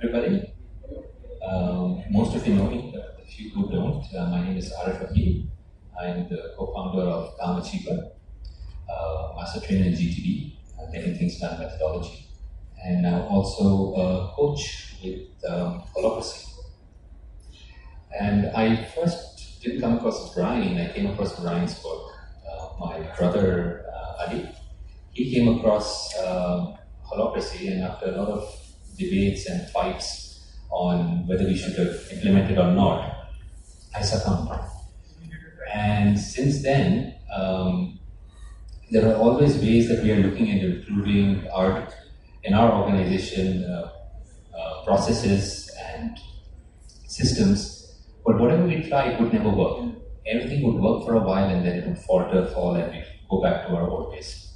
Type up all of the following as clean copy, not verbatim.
everybody. Most of you know me, but a few who don't. My name is Arif Akil. I'm the co-founder of Calm Achiever, master trainer in GTD, getting things done methodology. And I'm also a coach with Holacracy. And I first didn't come across Brian, I came across Brian's book. My brother Ali, he came across Holacracy, and after a lot of debates and fights on whether we should have implemented or not, I succumbed. And since then, there are always ways that we are looking at improving in our organization processes and systems, but whatever we try, it would never work. Everything would work for a while and then it would falter, fall, and we go back to our old ways.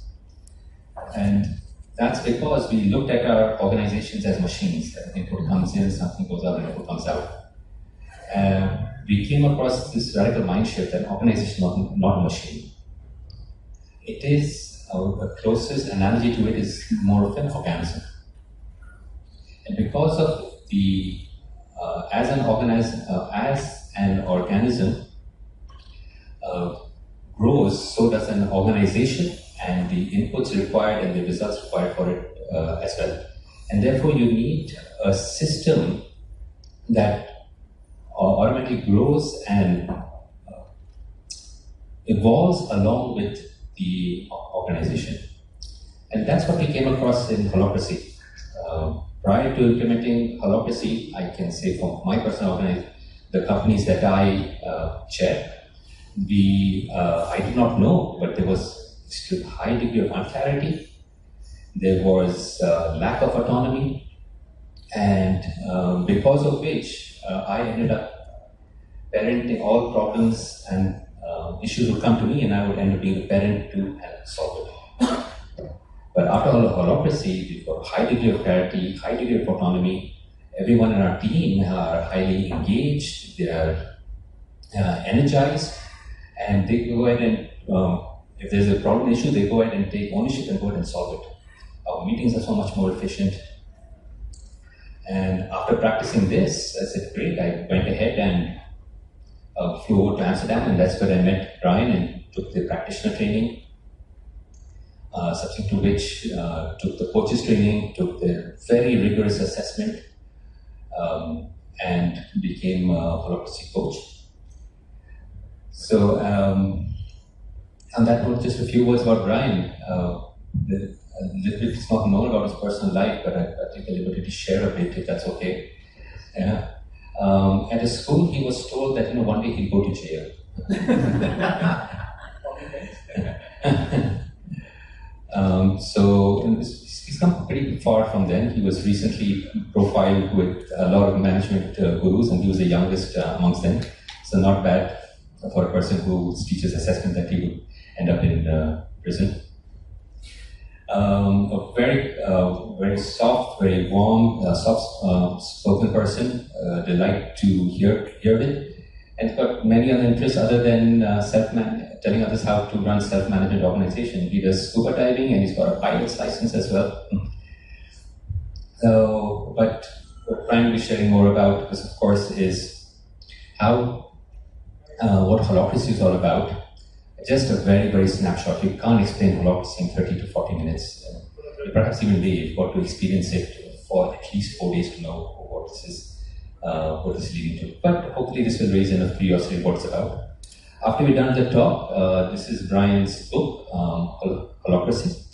And that's because we looked at our organizations as machines. That input comes in, something goes out, and input comes out. We came across this radical mind shift that an organization is not a machine. It is, the closest analogy to it is more of an organism. And because of the, as an organism grows, so does an organization, and the inputs required and the results required for it as well. And therefore you need a system that automatically grows and evolves along with the organization. And that's what we came across in Holacracy. Prior to implementing Holacracy, I can say from my personal organization, the companies that I chair, I did not know, but there was still a high degree of unclarity. There was lack of autonomy, and because of which I ended up parenting all problems, and issues would come to me and I would end up being a parent to help solve it. But after all of Holacracy, we've got a high degree of clarity, high degree of autonomy. Everyone in our team are highly engaged, they are energized, and they go ahead and, if there's a problem issue, they go ahead and take ownership and go ahead and solve it. Our meetings are so much more efficient. And after practicing this, I said, great, I went ahead and flew over to Amsterdam, and that's where I met Brian and took the practitioner training. Subsequent to which, took the coaches training, took the very rigorous assessment, and became a Holacracy coach. So, and that was just a few words about Brian. It's not known about his personal life, but I take the liberty to share a bit, if that's okay. Yeah. At his school, he was told that one day he'd go to jail. So he's come pretty far from then. He was recently profiled with a lot of management gurus, and he was the youngest amongst them. So not bad for a person who teaches assessment that he would end up in prison. A very soft, very warm, soft-spoken person. Delight to hear with, and got many other interests other than telling others how to run self-management organization. He does scuba diving, and he's got a pilot's license as well. So, but what Brian will be sharing more about, this of course, is how what Holacracy is all about. Just a very, very snapshot. You can't explain Holacracy in 30 to 40 minutes. Perhaps even day, you've got to experience it for at least 4 days to know what this is leading to. But hopefully this will raise enough curiosity what it's about. After we're done the talk, this is Brian's book, Holacracy.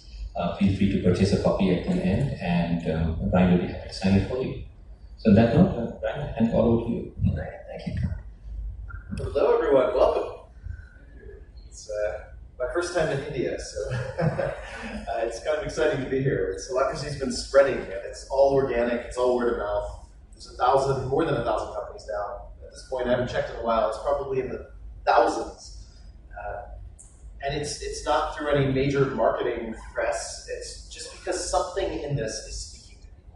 Feel free to purchase a copy at the end, and Brian will be happy to sign it for you. So on that note, Brian, I hand it all over to you. All right, thank you. Hello everyone, welcome. It's my first time in India, so it's kind of exciting to be here. Holacracy's been spreading, and it's all organic, it's all word of mouth. There's more than 1,000 companies now. At this point, I haven't checked in a while, it's probably in the thousands. And it's not through any major marketing press, it's just because something in this is speaking to people.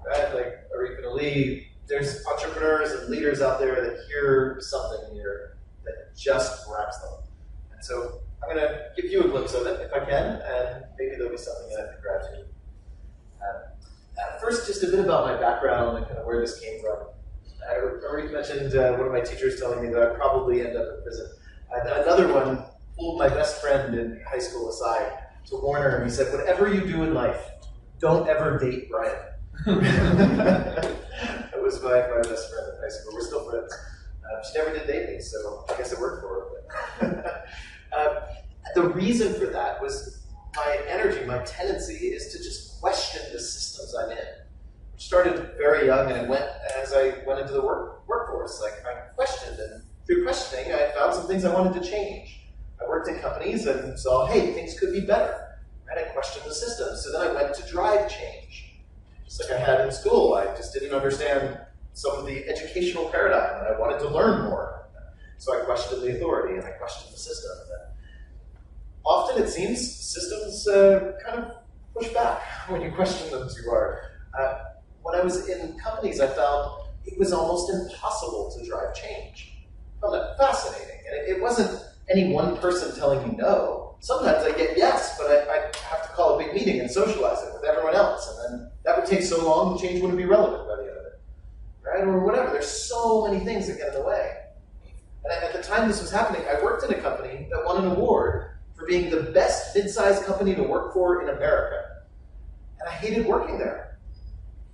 Right? Like Arif and Ali, there's entrepreneurs and leaders out there that hear something here that just grabs them. And so I'm going to give you a glimpse of it, if I can, and maybe there'll be something that grabs you. first, just a bit about my background and kind of where this came from. I already mentioned one of my teachers telling me that I'd probably end up in prison. Another one pulled my best friend in high school aside to warn her, and he said, whatever you do in life, don't ever date Brian. That was my best friend in high school. We're still friends. She never did date me, so I guess it worked for her. The reason for that was my energy, my tendency is to just question the systems I'm in. Which started very young, and it went as I went into the workforce. Like, I questioned, and through questioning, I found some things I wanted to change. I worked in companies and saw, hey, things could be better. And I questioned the system. So then I went to drive change. Just like I had in school, I just didn't understand some of the educational paradigm, and I wanted to learn more. So I questioned the authority, and I questioned the system. And often it seems systems kind of push back when you question them too hard. When I was in companies, I found it was almost impossible to drive change. I found that fascinating. And it wasn't any one person telling me no. Sometimes I get yes, but I have to call a big meeting and socialize it with everyone else. And then that would take so long, the change wouldn't be relevant by the end of it. Right? Or whatever. There's so many things that get in the way. And at the time this was happening, I worked in a company that won an award for being the best mid-sized company to work for in America. And I hated working there.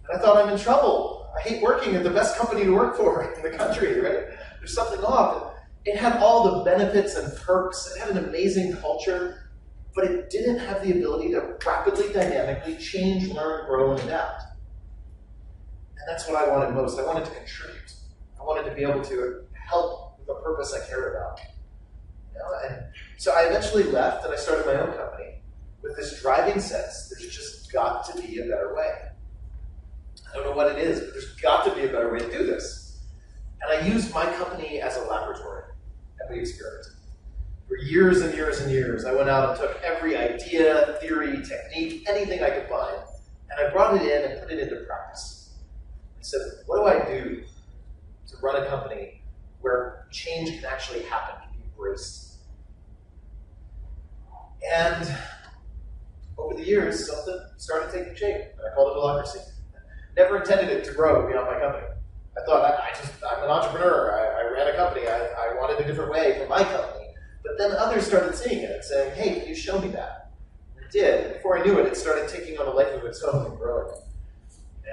And I thought, I'm in trouble. I hate working at the best company to work for in the country, right? There's something off. It had all the benefits and perks. It had an amazing culture, but it didn't have the ability to rapidly, dynamically change, learn, grow, and adapt. And that's what I wanted most. I wanted to contribute. I wanted to be able to help with a purpose I cared about. You know? And so I eventually left, and I started my own company with this driving sense. There's just got to be a better way. I don't know what it is, but there's got to be a better way to do this. And I used my company as a laboratory, and we experimented. For years and years and years, I went out and took every idea, theory, technique, anything I could find, and I brought it in and put it into practice. I said, what do I do to run a company where change can actually happen, can be embraced? And over the years, something started taking shape, and I called it Holacracy. Never intended it to grow beyond my company. I thought, I'm an entrepreneur. I ran a company. I wanted a different way for my company. But then others started seeing it and saying, hey, can you show me that? And it did. And before I knew it, it started taking on a life of its own and growing.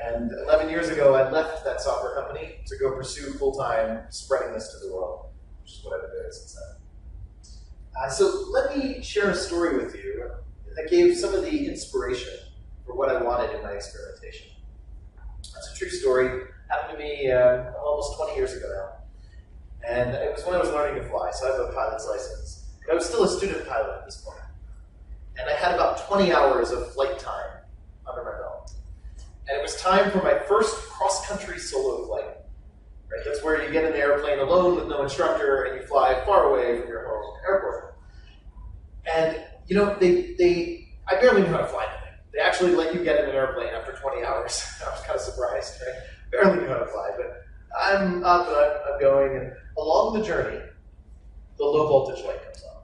And 11 years ago, I left that software company to go pursue full-time spreading this to the world, which is what I've been doing since then. So let me share a story with you that gave some of the inspiration for what I wanted in my experimentation. It's a true story. Happened to me almost 20 years ago now. And it was when I was learning to fly, so I have a pilot's license. But I was still a student pilot at this point. And I had about 20 hours of flight time under my belt. And it was time for my first cross-country solo flight. Right? That's where you get in the airplane alone with no instructor and you fly far away from your home airport. And, you know, I barely knew how to fly anything. They actually let you get in an airplane after 20 hours. I was kind of surprised, right? Barely knew how to fly, but I'm up and I'm going, and along the journey, the low voltage light comes on.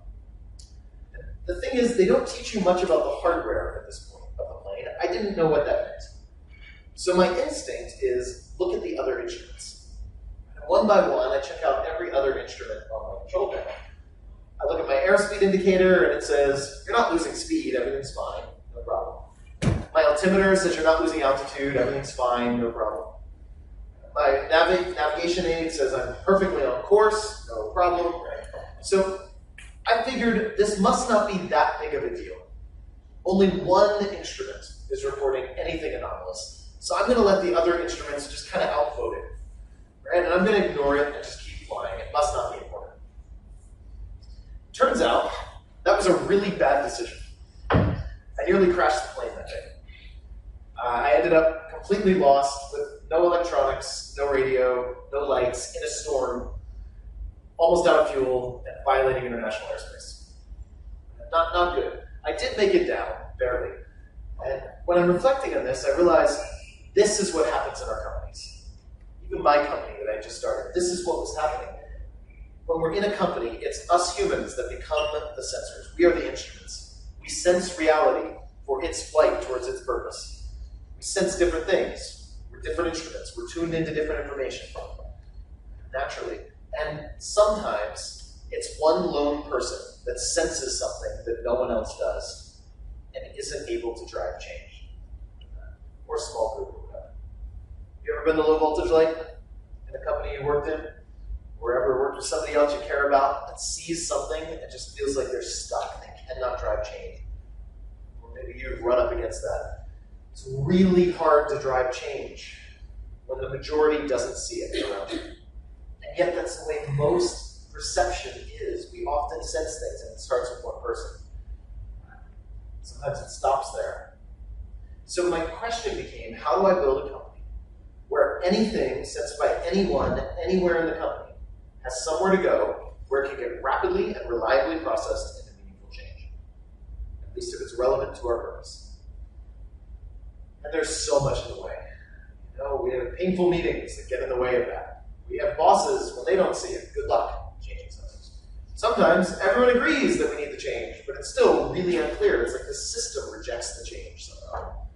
And the thing is, they don't teach you much about the hardware at this point of the plane. I didn't know what that meant. So my instinct is, look at the other instruments. And one by one, I check out every other instrument on my control panel. I look at my airspeed indicator, and it says, you're not losing speed, everything's fine, no problem. My altimeter says you're not losing altitude, everything's fine, no problem. My navigation aid says I'm perfectly on course, no problem. So I figured this must not be that big of a deal. Only one instrument is reporting anything anomalous. So I'm going to let the other instruments just kind of outvote it. Right? And I'm going to ignore it and just keep flying. It must not be important. Turns out, that was a really bad decision. I nearly crashed the plane that day. I ended up completely lost with no electronics, no radio, no lights, in a storm, almost out of fuel, and violating international airspace. Not good. I did make it down, barely. And when I'm reflecting on this, I realize this is what happens in our companies. Even my company that I just started, this is what was happening. When we're in a company, it's us humans that become the sensors. We are the instruments. We sense reality for its flight towards its purpose. We sense different things. We're different instruments. We're tuned into different information, naturally. And sometimes it's one lone person that senses something that no one else does and isn't able to drive change. Or a small group or whatever. You ever been the low voltage light in a company you worked in? Or ever worked with somebody else you care about that sees something and just feels like they're stuck and they cannot drive change? Or maybe you've run up against that. It's really hard to drive change when the majority doesn't see it around you. And yet that's the way most perception is. We often sense things and it starts with one person. Sometimes it stops there. So my question became, how do I build a company where anything sensed by anyone, anywhere in the company, has somewhere to go where it can get rapidly and reliably processed into meaningful change, at least if it's relevant to our purpose. And there's so much in the way. You know, we have painful meetings that get in the way of that. We have bosses, when they don't see it, good luck changing something. Sometimes everyone agrees that we need the change, but it's still really unclear. It's like the system rejects the change somehow.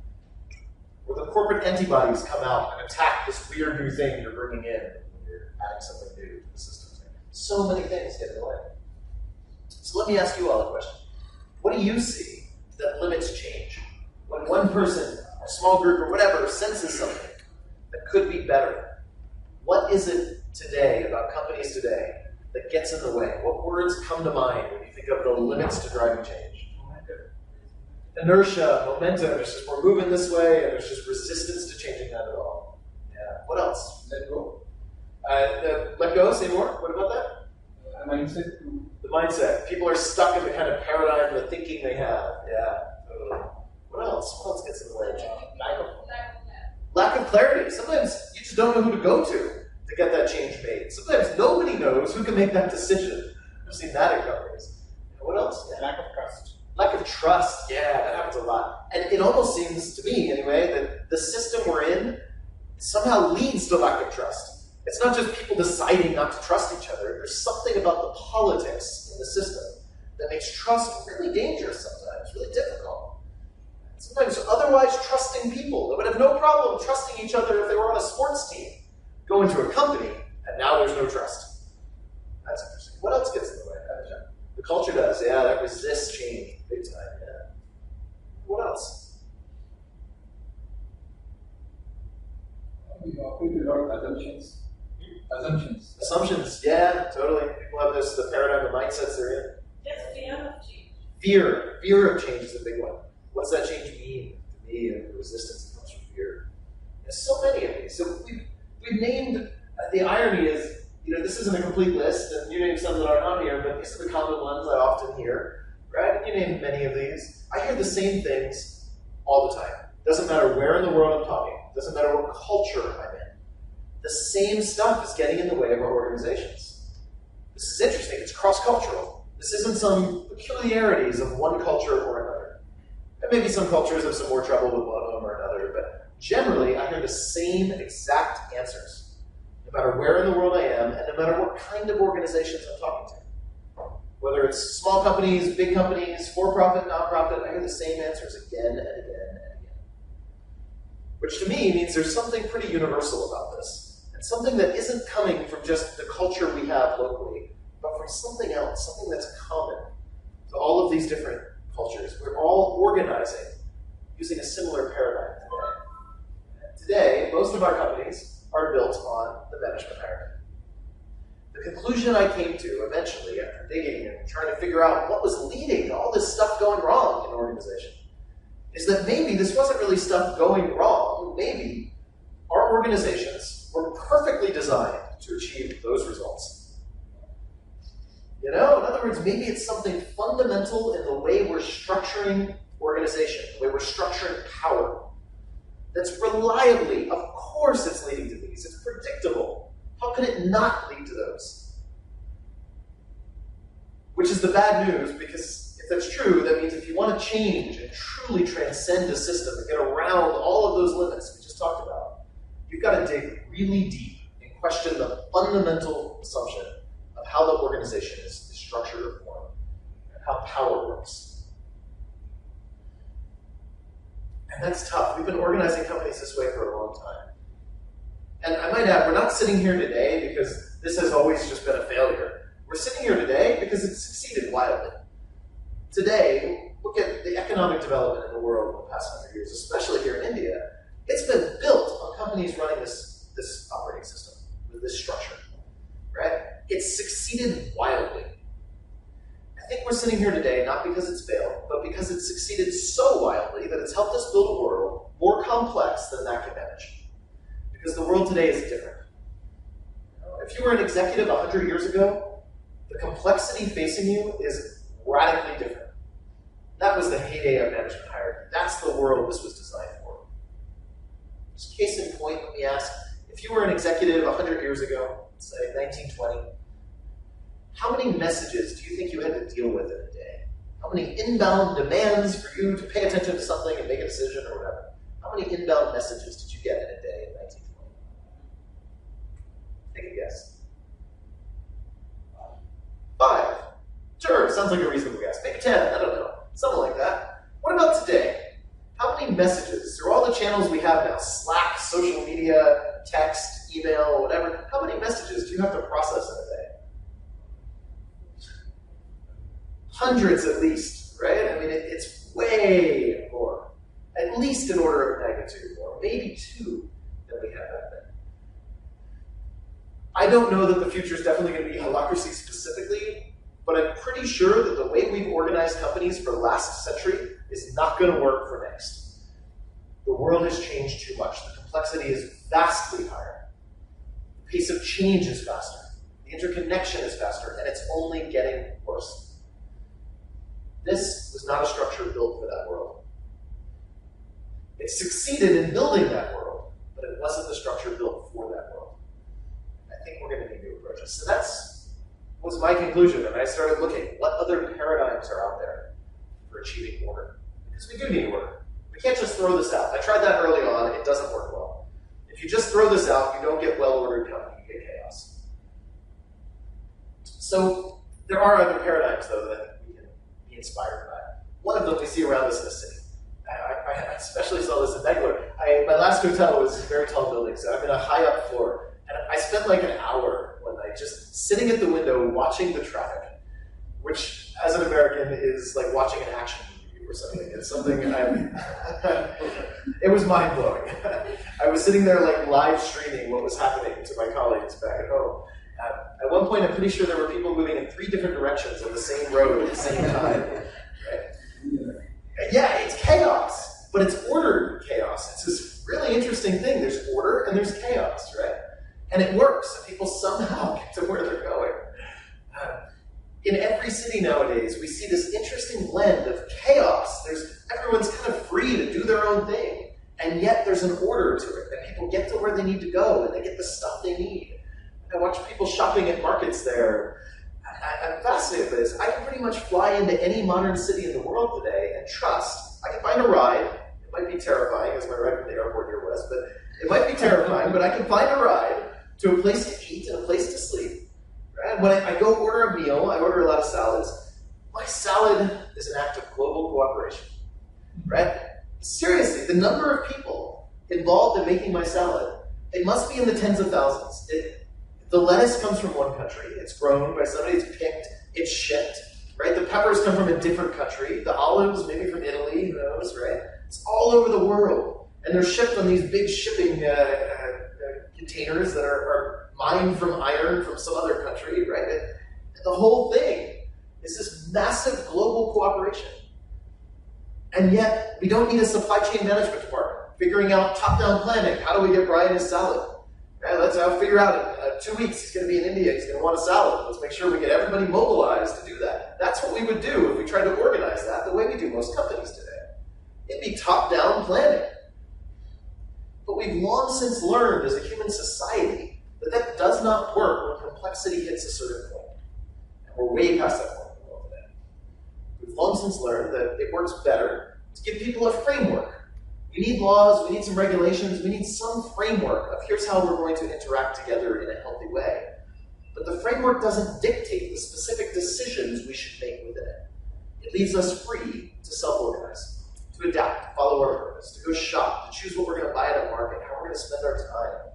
Or the corporate antibodies come out and attack this weird new thing you're bringing in when you're adding something new to the system. So many things get in the way. So let me ask you all a question. What do you see that limits change? When one person, a small group, or whatever, senses something that could be better, what is it today about companies today that gets in the way? What words come to mind when you think of the limits to driving change? Inertia, momentum, it's just we're moving this way and there's just resistance to changing that at all. Yeah. What else? Let go. Let go, say more. What about that? Mindset too. The mindset. People are stuck in the kind of paradigm, the thinking they have. Yeah, totally. What else? What else gets in the way? Lack of clarity. Sometimes you just don't know who to go to get that change made. Sometimes nobody knows who can make that decision. I've seen that in companies. What else? Yeah. Lack of trust. Lack of trust. Yeah, that happens a lot. And it almost seems to me, anyway, that the system we're in somehow leads to lack of trust. It's not just people deciding not to trust each other. There's something about the politics in the system that makes trust really dangerous sometimes, really difficult. Sometimes otherwise trusting people that would have no problem trusting each other if they were on a sports team go into a company, and now there's no trust. That's interesting. What else gets in the way? The culture does, yeah, that resists change big time, yeah. What else? We operate a lot of assumptions. Assumptions, yeah, totally. People have the paradigm of mindsets they're in. Just fear of change. Fear of change is a big one. What does that change mean to me and the resistance that comes from fear? There's so many of these. So we've named, the irony is, this isn't a complete list, and you named some that aren't on here, but these are the common ones I often hear, right? You named many of these. I hear the same things all the time. Doesn't matter where in the world I'm talking. Doesn't matter what culture I'm in. The same stuff is getting in the way of our organizations. This is interesting. It's cross-cultural. This isn't some peculiarities of one culture or another. And maybe some cultures have some more trouble with one of them or another, but generally I hear the same exact answers, no matter where in the world I am, and no matter what kind of organizations I'm talking to. Whether it's small companies, big companies, for-profit, non-profit, I hear the same answers again and again and again. Which to me means there's something pretty universal about this. And something that isn't coming from just the culture we have locally, but from something else, something that's common to all of these different cultures. We're all organizing using a similar paradigm today. Today, most of our companies are built on the management hierarchy. The conclusion I came to eventually, after digging and trying to figure out what was leading to all this stuff going wrong in an organization, is that maybe this wasn't really stuff going wrong. Maybe our organizations were perfectly designed to achieve those results. In other words, maybe it's something fundamental in the way we're structuring organization, the way we're structuring power, that's reliably, of course it's leading to these. It's predictable. How can it not lead to those? Which is the bad news, because if that's true, that means if you want to change and truly transcend a system and get around all of those limits we just talked about, you've got to dig really deep and question the fundamental assumption of how the organization is structured or formed, and how power works. And that's tough. We've been organizing companies this way for a long time. And I might add, we're not sitting here today because this has always just been a failure. We're sitting here today because it's succeeded wildly. Today, look at the economic development in the world in the past 100 years, especially here in India. It's been built on companies running this operating system, with this structure, right? It's succeeded wildly. I think we're sitting here today not because it's failed, but because it's succeeded so wildly that it's helped us build a world more complex than that can manage. Because the world today is different. If you were an executive 100 years ago, the complexity facing you is radically different. That was the heyday of management hierarchy. That's the world this was designed for. Just case in point, let me ask, if you were an executive 100 years ago, say 1920, how many messages do you think you had to deal with in a day? How many inbound demands for you to pay attention to something and make a decision or whatever? How many inbound messages did you get in a day in 1920? Take a guess. 5. Sure, sounds like a reasonable guess. Maybe 10, I don't know. Something like that. What about today? How many messages, through all the channels we have now, Slack, social media, text, email, whatever, how many messages do you have to process in a day? Hundreds at least, right? I mean, it's way more. At least an order of magnitude more, maybe 2 than we had back then. I don't know that the future is definitely going to be holacracy specifically, but I'm pretty sure that the way we've organized companies for the last century is not going to work for next. The world has changed too much. The complexity is vastly higher. The pace of change is faster. The interconnection is faster, and it's only getting worse. This was not a structure built for that world. It succeeded in building that world, but it wasn't the structure built for that world. I think we're going to need new approaches. So that's was my conclusion, and I started looking what other paradigms are out there for achieving order. Because we do need order. We can't just throw this out. I tried that early on. It doesn't work well. If you just throw this out, you don't get well-ordered company. You get chaos. So there are other paradigms, though, that inspired by. One of them we see around us in the city. I especially saw this in Bangalore. My last hotel was a very tall building, so I'm in a high up floor. And I spent like an hour one night just sitting at the window watching the traffic, which as an American is like watching an action movie or something. It's something it was mind blowing. I was sitting there like live streaming what was happening to my colleagues back at home. At one point, I'm pretty sure there were people moving in 3 different directions on the same road at the same time. Right? Yeah, it's chaos, but it's ordered chaos. It's this really interesting thing. There's order and there's chaos, right? And it works, and people somehow get to where they're going. In every city nowadays, we see this interesting blend of chaos. Everyone's kind of free to do their own thing, and yet there's an order to it, and people get to where they need to go, and they get the stuff they need. I watch people shopping at markets there. I'm fascinated by this. I can pretty much fly into any modern city in the world today and trust. I can find a ride. It might be terrifying, as my ride from the airport here was, but it might be terrifying, but I can find a ride to a place to eat and a place to sleep. Right? When I go order a meal, I order a lot of salads. My salad is an act of global cooperation. Right? Seriously, the number of people involved in making my salad, it must be in the tens of thousands. The lettuce comes from one country. It's grown by somebody. It's picked. It's shipped. Right? The peppers come from a different country. The olives, maybe from Italy. Who knows? Right? It's all over the world, and they're shipped on these big shipping containers that are mined from iron from some other country. Right? The whole thing is this massive global cooperation, and yet we don't need a supply chain management department figuring out top-down planning. How do we get Brian his salad? Right, let's figure out in 2 weeks he's going to be in India, he's going to want a salad. Let's make sure we get everybody mobilized to do that. That's what we would do if we tried to organize that the way we do most companies today. It'd be top-down planning. But we've long since learned as a human society that that does not work when complexity hits a certain point. And we're way past that point in the world today. We've long since learned that it works better to give people a framework. We need laws, we need some regulations, we need some framework of here's how we're going to interact together in a healthy way. But the framework doesn't dictate the specific decisions we should make within it. It leaves us free to self-organize, to adapt, to follow follow our purpose, to go shop, to choose what we're going to buy at a market, how we're going to spend our time.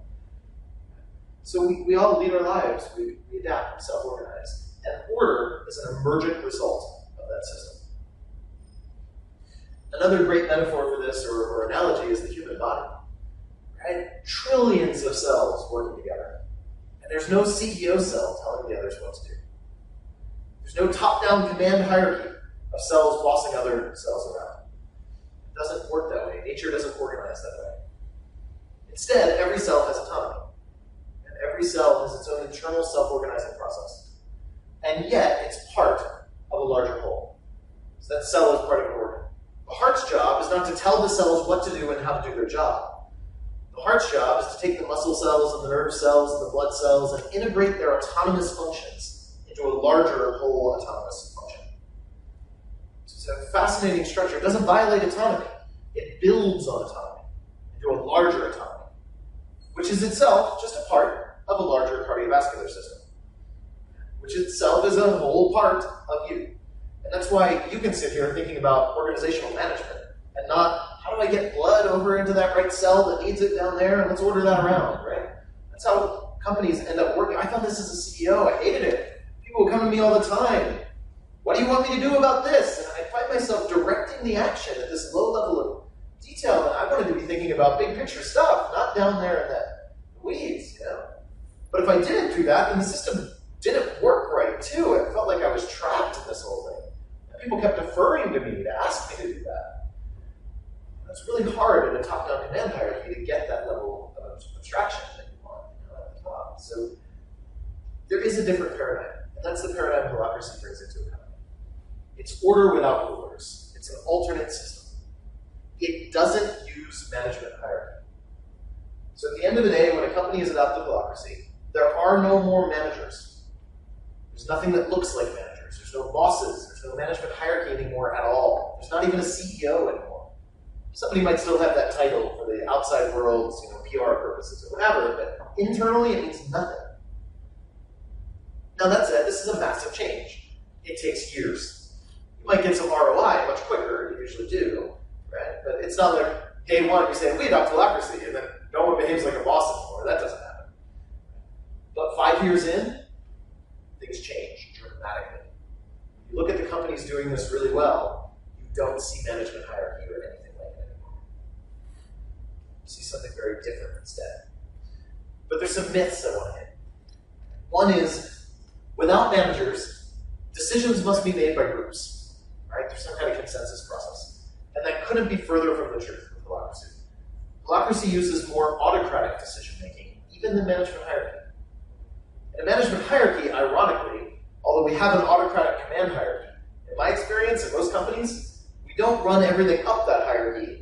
So we all lead our lives, we adapt, we self-organize. And order is an emergent result of that system. Another great metaphor for this, or analogy, is the human body. Right? Trillions of cells working together. And there's no CEO cell telling the others what to do. There's no top-down command hierarchy of cells bossing other cells around. It doesn't work that way. Nature doesn't organize that way. Instead, every cell has autonomy. And every cell has its own internal self-organizing process. And yet, it's part of a larger whole. So that cell is part of an organ. The heart's job is not to tell the cells what to do and how to do their job. The heart's job is to take the muscle cells and the nerve cells and the blood cells and integrate their autonomous functions into a larger whole autonomous function. So it's a fascinating structure. It doesn't violate autonomy. It builds on autonomy into a larger autonomy, which is itself just a part of a larger cardiovascular system, which itself is a whole part of you. And that's why you can sit here thinking about organizational management and not, how do I get blood over into that right cell that needs it down there, and let's order that around, right? That's how companies end up working. I found this as a CEO. I hated it. People would come to me all the time. What do you want me to do about this? And I find myself directing the action at this low level of detail, and I wanted to be thinking about big picture stuff, not down there in that weeds, you know? But if I didn't do that, then the system didn't work right, too. It felt like I was trapped in this whole thing. And people kept deferring to me to ask me to do that. It's really hard in a top-down command hierarchy to get that level of abstraction that you want at the top. So there is a different paradigm, and that's the paradigm Holacracy brings into account. It's order without rulers. It's an alternate system. It doesn't use management hierarchy. So at the end of the day, when a company has adopted Holacracy, there are no more managers. There's nothing that looks like managers. There's no bosses. There's no management hierarchy anymore at all. There's not even a CEO anymore. Somebody might still have that title for the outside world's, PR purposes or whatever, but internally it means nothing. Now that said, this is a massive change. It takes years. You might get some ROI much quicker, you usually do, right? But it's not like day one you say, we adopt Holacracy, and then no one behaves like a boss anymore. That doesn't happen. But 5 years in, things change dramatically. If you look at the companies doing this really well, you don't see management hierarchy or anything. See something very different instead. But there's some myths I want to hit. One is, without managers, decisions must be made by groups. Right? There's some kind of consensus process. And that couldn't be further from the truth with Holacracy. Holacracy uses more autocratic decision-making, even than management hierarchy. In a management hierarchy, ironically, although we have an autocratic command hierarchy, in my experience, in most companies, we don't run everything up that hierarchy.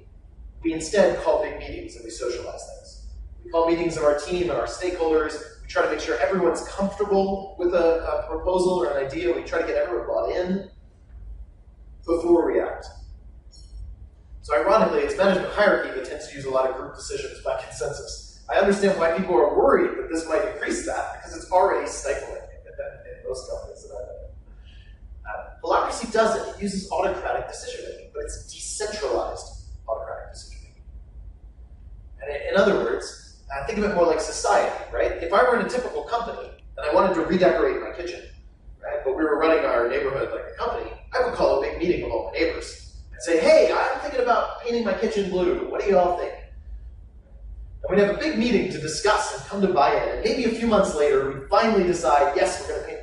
We instead call big meetings and we socialize things. We call meetings of our team and our stakeholders. We try to make sure everyone's comfortable with a proposal or an idea. We try to get everyone bought in before we act. So ironically, it's management hierarchy that tends to use a lot of group decisions by consensus. I understand why people are worried that this might increase that, because it's already stifling in most companies that I've been in. Holacracy doesn't. It uses autocratic decision-making, but it's decentralized autocratic decision-making. And in other words, think of it more like society, right? If I were in a typical company and I wanted to redecorate my kitchen, right, but we were running our neighborhood like a company, I would call a big meeting of all my neighbors and say, hey, I'm thinking about painting my kitchen blue. What do you all think? And we'd have a big meeting to discuss and come to buy-in. And maybe a few months later, we finally decide, yes, we're going to paint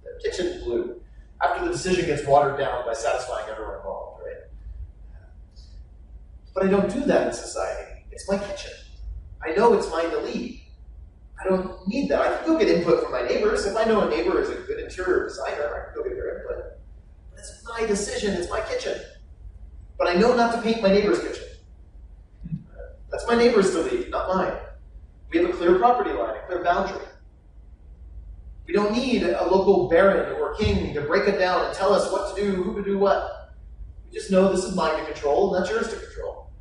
the kitchen blue, after the decision gets watered down by satisfying everyone involved, right? But I don't do that in society. It's my kitchen. I know it's mine to lead. I don't need that. I can go get input from my neighbors. If I know a neighbor is a good interior designer, I can go get their input. But it's my decision. It's my kitchen. But I know not to paint my neighbor's kitchen. That's my neighbor's to lead, not mine. We have a clear property line, a clear boundary. We don't need a local baron or king to break it down and tell us what to do, who to do what. We just know this is mine to control, and that's yours to control.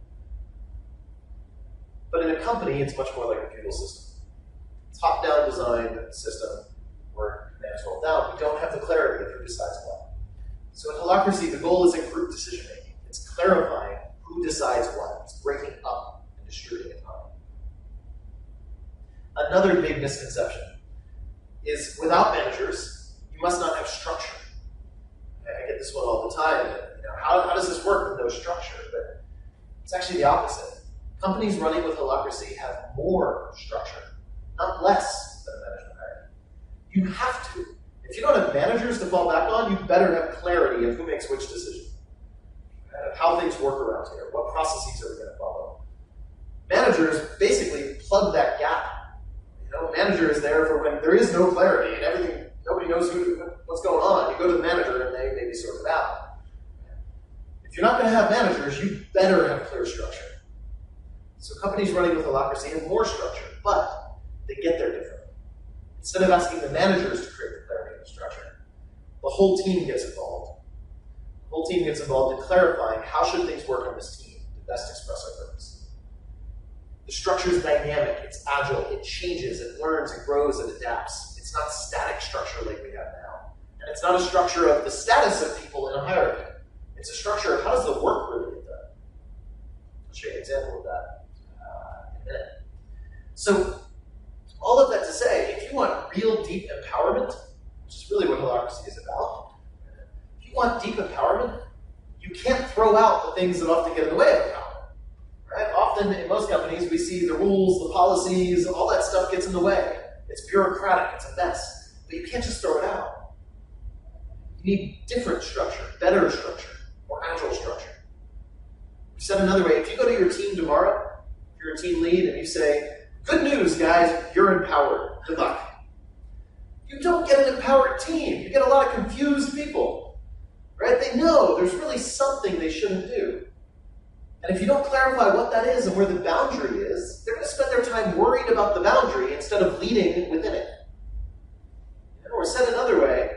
But in a company, it's much more like a feudal system. Top-down designed system where commands roll down. We don't have the clarity of who decides what. So in Holacracy, the goal isn't group decision-making. It's clarifying who Who decides what? It's breaking up and distributing autonomy. Another big misconception is without managers, you must not have structure. I get this one all the time. How does this work with no structure? But it's actually the opposite. Companies running with Holacracy have more structure, not less than a management hierarchy. You have to. If you don't have managers to fall back on, you better have clarity of who makes which decision, and of how things work around here, what processes are we going to follow. Managers basically plug that gap. A manager is there for when there is no clarity and everything, nobody knows what's going on. You go to the manager and they maybe sort it out. If you're not going to have managers, you better have clear structure. So companies running with Holacracy have more structure, but they get there differently. Instead of asking the managers to create the clarity and the structure, the whole team gets involved. The whole team gets involved in clarifying how should things work on this team to best express our purpose. The structure is dynamic, it's agile, it changes, it learns, it grows, it adapts. It's not static structure like we have now. And it's not a structure of the status of people in a hierarchy. It's a structure of how does the work really get done. I'll show you an example of that in a minute. So, all of that to say, if you want real deep empowerment, which is really what Holacracy is about, if you want deep empowerment, you can't throw out the things that often get in the way of empowerment. Right? Often in most companies, we see the rules, the policies, all that stuff gets in the way. It's bureaucratic, it's a mess. But you can't just throw it out. You need different structure, better structure, more agile structure. Said another way, if you go to your team tomorrow, if you're a team lead, and you say, good news, guys, you're empowered. Good luck. You don't get an empowered team. You get a lot of confused people. Right? They know there's really something they shouldn't do. And if you don't clarify what that is and where the boundary is, they're going to spend their time worried about the boundary instead of leading within it. Or said another way,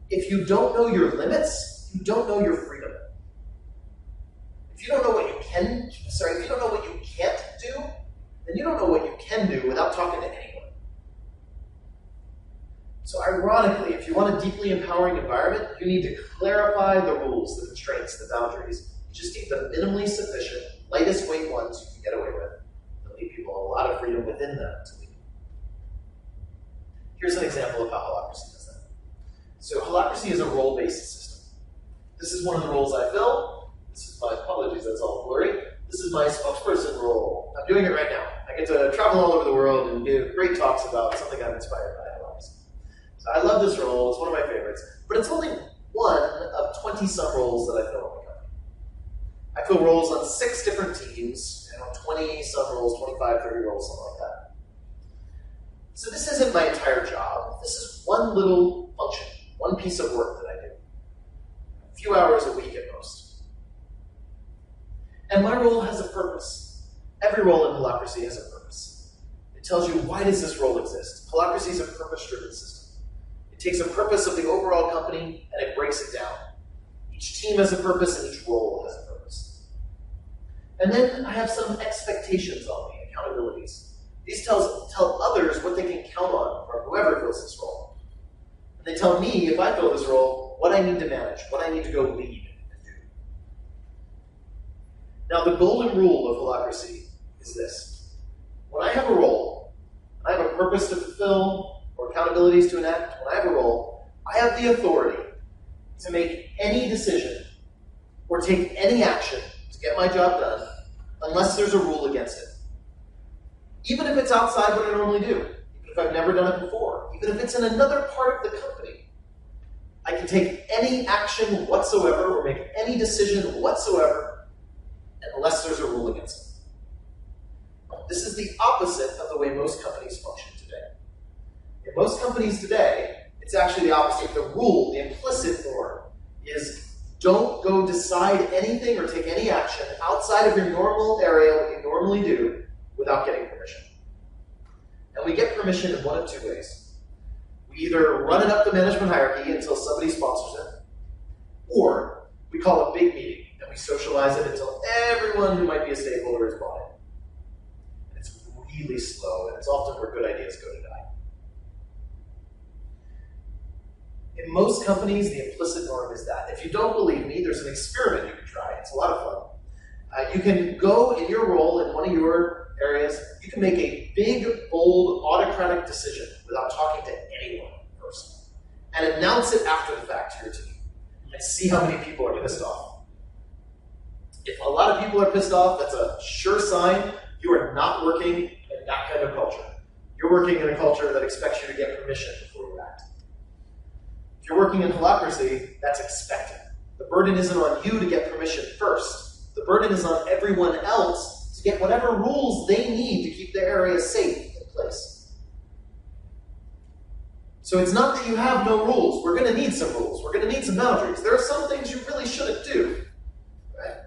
if you don't know your limits, you don't know your freedom. If you don't know what you if you don't know what you can't do, then you don't know what you can do without talking to anyone. So ironically, if you want a deeply empowering environment, you need to clarify the rules, the constraints, the boundaries. You just need the minimally sufficient, lightest weight ones you can get away with. They'll leave people a lot of freedom within them to lead. Here's an example of how Holacracy does that. So Holacracy is a role-based system. This is one of the roles I fill. This is my apologies, that's all blurry. This is my spokesperson role. I'm doing it right now. I get to travel all over the world and give great talks about something I'm inspired by Holacracy. So I love this role, it's one of my favorites, but it's only one of 20-some roles that I fill in the company. I fill roles on 6 different teams, 20-some roles, 25, 30 roles, something like that. So this isn't my entire job. This is one little function, one piece of work that I do. A few hours a week at most. And my role has a purpose. Every role in Holacracy has a purpose. It tells you, why does this role exist? Holacracy is a purpose-driven system. It takes a purpose of the overall company and it breaks it down. Each team has a purpose and each role has a purpose. And then I have some expectations on me, accountabilities. These tell others what they can count on from whoever fills this role. And they tell me, if I fill this role, what I need to manage, what I need to go lead and do. Now, the golden rule of Holacracy is this. When I have a role, and I have a purpose to fulfill, or accountabilities to enact, when I have a role, I have the authority to make any decision or take any action to get my job done, unless there's a rule against it. Even if it's outside what I normally do, even if I've never done it before, even if it's in another part of the company, I can take any action whatsoever or make any decision whatsoever unless there's a rule against it. This is the opposite of the way most companies function today. In most companies today, it's actually the opposite. The rule, the implicit norm, is don't go decide anything or take any action outside of your normal area, what you normally do, without getting permission. And we get permission in one of 2 ways. We either run it up the management hierarchy until somebody sponsors it, or we call a big meeting and we socialize it until everyone who might be a stakeholder is bought in. And it's really slow, and it's often where good ideas go to die. In most companies, the implicit norm is that. If you don't believe me, there's an experiment you can try. It's a lot of fun. You can go in your role in one of your areas, you can make a big, bold, autocratic decision without talking to anyone first, and announce it after the fact to your team, and see how many people are pissed off. If a lot of people are pissed off, that's a sure sign you are not working in that kind of culture. You're working in a culture that expects you to get permission before you act. If you're working in Holacracy, that's expected. The burden isn't on you to get permission first. The burden is on everyone else to get whatever rules they need to keep their area safe in place. So it's not that you have no rules. We're going to need some rules. We're going to need some boundaries. There are some things you really shouldn't do. Right?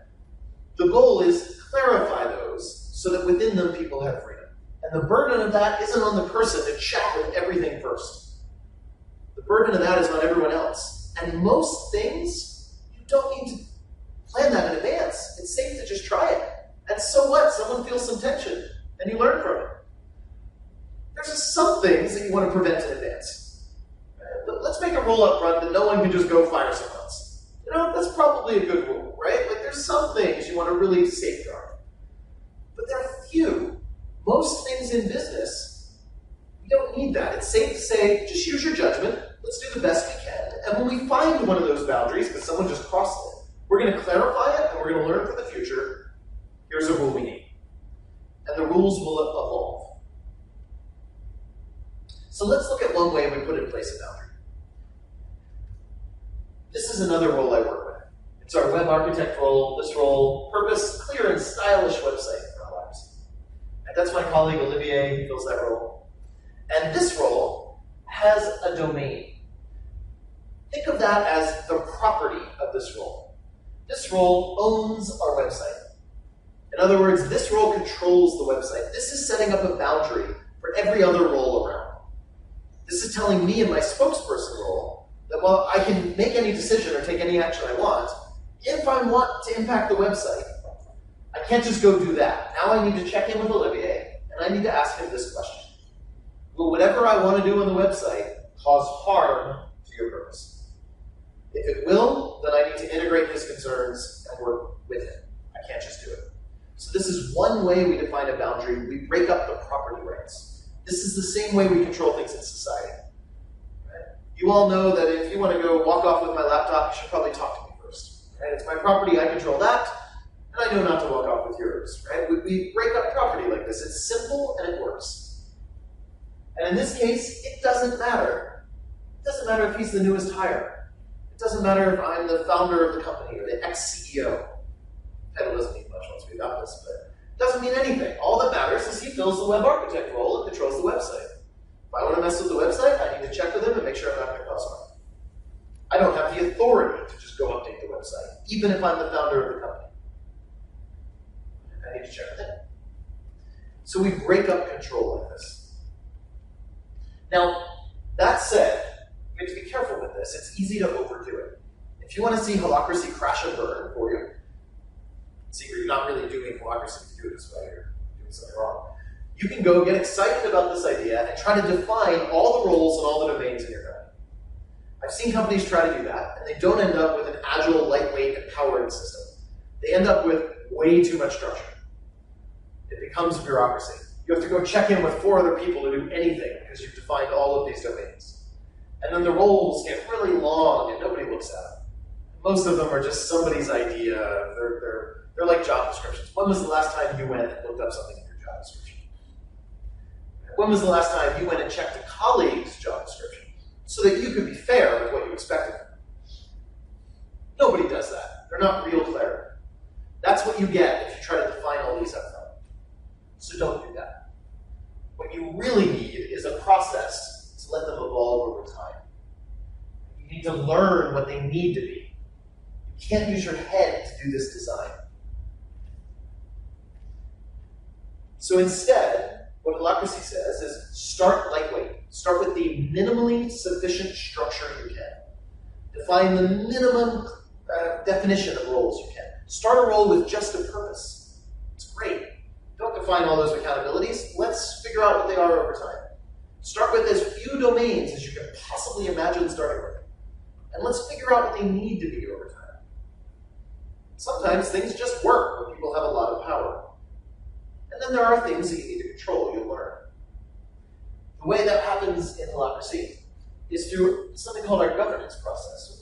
The goal is to clarify those so that within them people have freedom. And the burden of that isn't on the person to check with everything first. The burden of that is on everyone else. And most things, you don't need to plan that in advance. It's safe to just try it. And so what? Someone feels some tension, and you learn from it. There's just some things that you want to prevent in advance. Let's make a rule up front that no one can just go fire someone else. You know, that's probably a good rule, right? Like, there's some things you want to really safeguard. But there are few. Most things in business, we don't need that. It's safe to say, just use your judgment. Let's do the best we can. And when we find one of those boundaries, because someone just crossed it, we're going to clarify it, and we're going to learn for the future, here's a rule we need. And the rules will evolve. So let's look at one way we put in place a boundary. This is another role I work with. It's our web architect role. This role, purpose, clear and stylish website for our lives. And that's my colleague Olivier, who fills that role. And this role has a domain. Think of that as the property of this role. This role owns our website. In other words, this role controls the website. This is setting up a boundary for every other role around. This is telling me in my spokesperson role that while I can make any decision or take any action I want, if I want to impact the website, I can't just go do that. Now I need to check in with Olivier, and I need to ask him this question. Will whatever I want to do on the website cause harm to your purpose? If it will, then I need to integrate his concerns and work with him. I can't just do it. So this is one way we define a boundary. We break up the property rights. This is the same way we control things in society. Right? You all know that if you want to go walk off with my laptop, you should probably talk to me first. Right? It's my property, I control that, and I know not to walk off with yours. Right? We break up property like this. It's simple and it works. And in this case, it doesn't matter. It doesn't matter if he's the newest hire. It doesn't matter if I'm the founder of the company or the ex-CEO. Title doesn't mean much once we got this, but it doesn't mean anything. All that matters is he fills the web architect role and controls the website. If I want to mess with the website, I need to check with him and make sure I'm not going to cause harm. I don't have the authority to just go update the website, even if I'm the founder of the company. I need to check with him. So we break up control like this. Now, that said, we have to be careful with this. It's easy to overdo it. If you want to see Holacracy crash and burn for you, see you're not really doing Holacracy to do it this way, you're doing something wrong, you can go get excited about this idea and try to define all the roles and all the domains in your company. I've seen companies try to do that, and they don't end up with an agile, lightweight, empowering system. They end up with way too much structure. It becomes bureaucracy. You have to go check in with 4 other people to do anything because you've defined all of these domains. And then the roles get really long and nobody looks at them. Most of them are just somebody's idea. They're like job descriptions. When was the last time you went and looked up something in your job description? When was the last time you went and checked a colleague's job description so that you could be fair with what you expected of them? Nobody does that. They're not real clarity. That's what you get if you try to define all these up front. So don't do that. What you really need is a process to let them evolve over time. You need to learn what they need to be. You can't use your head to do this design. So instead, what Holacracy says is start lightweight. Start with the minimally sufficient structure you can. Define the minimum definition of roles you can. Start a role with just a purpose. It's great. Don't define all those accountabilities. Let's figure out what they are over time. Start with as few domains as you can possibly imagine starting with. And let's figure out what they need to be over time. Sometimes things just work when people have a lot of power. And then there are things that you need to control, you'll learn. The way that happens in Holacracy is through something called our governance process.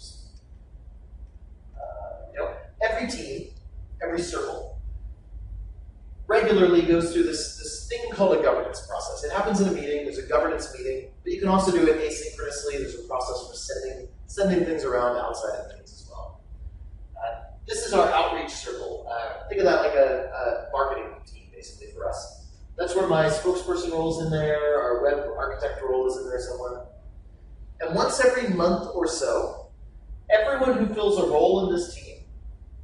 Every team, every circle, regularly goes through this thing called a governance process. It happens in a meeting, there's a governance meeting, but you can also do it asynchronously. There's a process for sending things around outside of meetings as well. This is our outreach circle. Think of that like a marketing team, basically, for us. That's where my spokesperson role is in there, our web architect role is in there somewhere. And once every month or so, everyone who fills a role in this team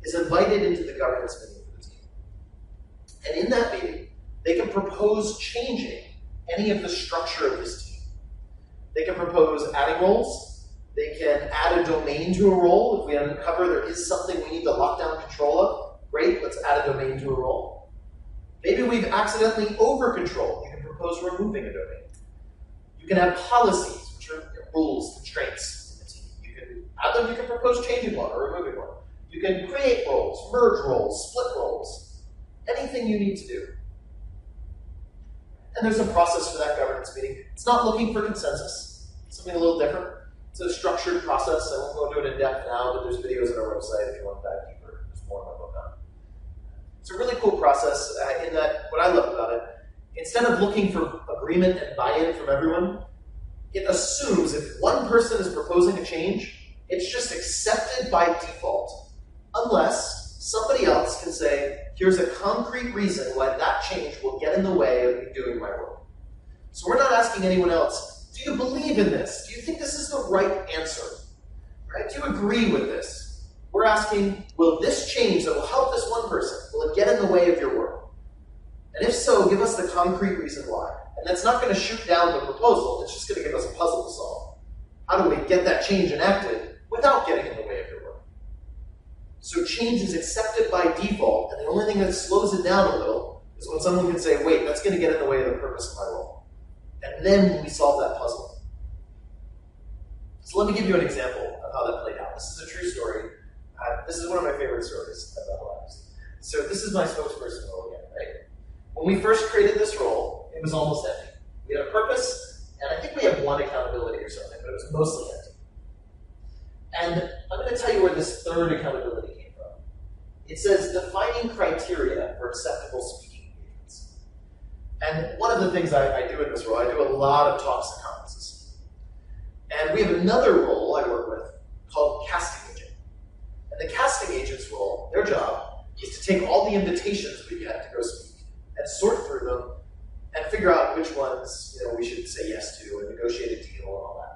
is invited into the governance meeting for the team. And in that meeting, they can propose changing any of the structure of this team. They can propose adding roles. They can add a domain to a role. If we uncover there is something we need to lock down control of, great, let's add a domain to a role. Maybe we've accidentally over-controlled. You can propose removing a domain. You can have policies, which are rules, constraints in the team. You can add them, you can propose changing one or removing one. You can create roles, merge roles, split roles, anything you need to do. And there's a process for that governance meeting. It's not looking for consensus. It's something a little different. It's a structured process. I won't go into it in depth now, but there's videos on our website if you want to dive deeper. There's more in my book on it. It's a really cool process in that what I love about it, instead of looking for agreement and buy-in from everyone, it assumes if one person is proposing a change, it's just accepted by default. Unless somebody else can say, here's a concrete reason why that change will get in the way of me doing my work. So we're not asking anyone else, do you believe in this? Do you think this is the right answer? Right? Do you agree with this? We're asking, will this change that will help this one person, will it get in the way of your work? And if so, give us the concrete reason why. And that's not going to shoot down the proposal, it's just going to give us a puzzle to solve. How do we get that change enacted without getting in the way of your work? So change is accepted by default, and the only thing that slows it down a little is when someone can say, wait, that's going to get in the way of the purpose of my role. And then we solve that puzzle. So let me give you an example of how that played out. This is a true story. This is one of my favorite stories about Holacracy. So this is my spokesperson role again, right? When we first created this role, it was almost empty. We had a purpose, and I think we had one accountability or something, but it was mostly empty. And I'm going to tell you where this third accountability came from. It says defining criteria for acceptable speaking engagements. And one of the things I do in this role, I do a lot of talks and conferences. And we have another role I work with called casting agent. And the casting agent's role, their job, is to take all the invitations we get to go speak and sort through them and figure out which ones we should say yes to and negotiate a deal and all that.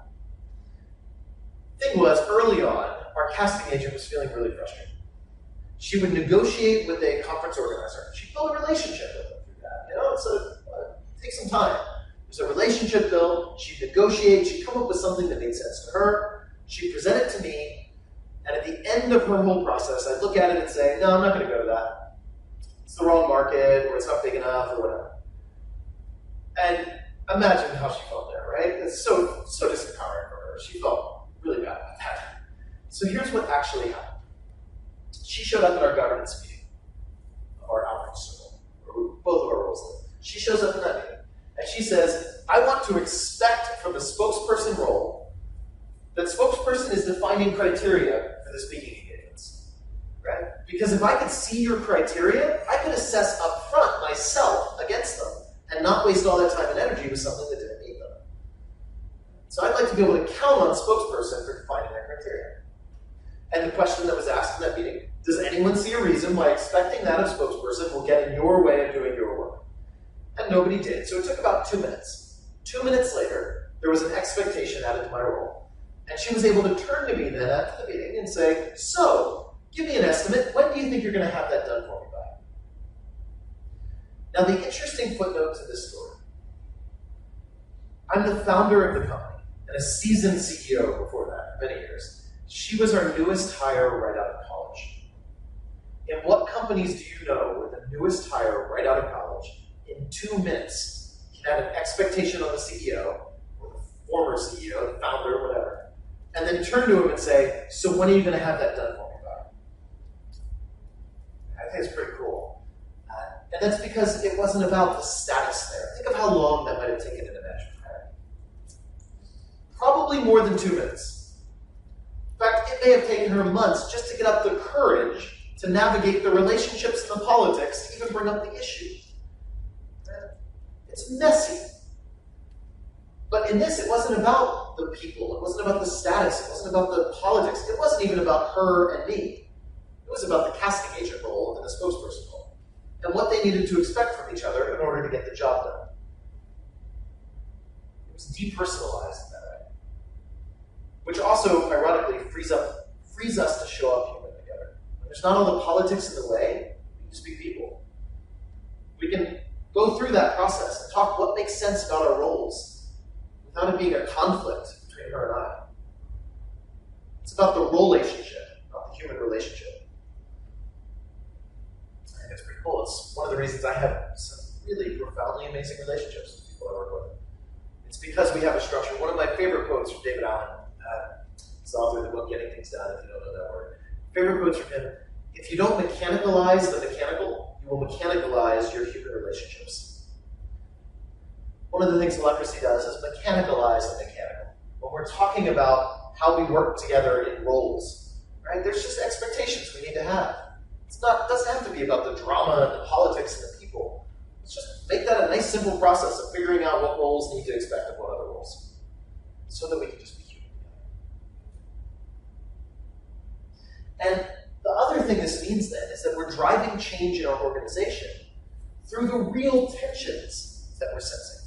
Thing was, early on, our casting agent was feeling really frustrated. She would negotiate with a conference organizer. She'd build a relationship with them through that. It takes some time. There's a relationship build. She'd negotiate. She'd come up with something that made sense to her. She'd present it to me. And at the end of her whole process, I'd look at it and say, no, I'm not going to go to that. It's the wrong market, or it's not big enough, or whatever. And imagine how she felt there, right? It's so disempowering for her. She felt really bad about that. So here's what actually happened. She showed up at our governance meeting, our outreach circle, where both of our roles live. She shows up in that meeting, and she says, I want to expect from the spokesperson role that spokesperson is defining criteria for the speaking engagements, right? Because if I could see your criteria, I could assess up front myself against them and not waste all that time and energy with something that didn't meet them. So I'd like to be able to count on spokesperson for defining that criteria. And the question that was asked in that meeting, does anyone see a reason why expecting that of spokesperson will get in your way of doing your work? And nobody did. So it took about 2 minutes. 2 minutes later, there was an expectation added to my role. And she was able to turn to me then after the meeting and say, so, give me an estimate. When do you think you're going to have that done for me by? Now, the interesting footnote to this story, I'm the founder of the company and a seasoned CEO before that, for many years. She was our newest hire right out of college. In what companies do you know where the newest hire right out of college, in 2 minutes, can have an expectation on the CEO, or the former CEO, the founder, whatever, and then turn to him and say, so when are you going to have that done for me by? And that's because it wasn't about the status there. Think of how long that might have taken in a management hierarchy. Probably more than 2 minutes. In fact, it may have taken her months just to get up the courage to navigate the relationships and the politics to even bring up the issue. It's messy. But in this, it wasn't about the people. It wasn't about the status. It wasn't about the politics. It wasn't even about her and me. It was about the casting agent role and the spokesperson role, and what they needed to expect from each other in order to get the job done. It was depersonalized in that way, which also, ironically, frees us to show up human together. When there's not all the politics in the way, we can just be people. We can go through that process and talk what makes sense about our roles without it being a conflict between her and I. It's about the relationship, not the human relationship. I think it's pretty cool. It's one of the reasons I have some really profoundly amazing relationships with people I work with. It's because we have a structure. One of my favorite quotes from David Allen, he's the author of the book Getting Things Done, if you don't know that word. Favorite quotes from him: if you don't mechanicalize the mechanical, you will mechanicalize your human relationships. One of the things Holacracy does is mechanicalize the mechanical. When we're talking about how we work together in roles, right? There's just expectations we need to have. It doesn't have to be about the drama and the politics and the people. Let's just make that a nice, simple process of figuring out what roles need to expect of what other roles, so that we can just be human together. And the other thing this means then is that we're driving change in our organization through the real tensions that we're sensing.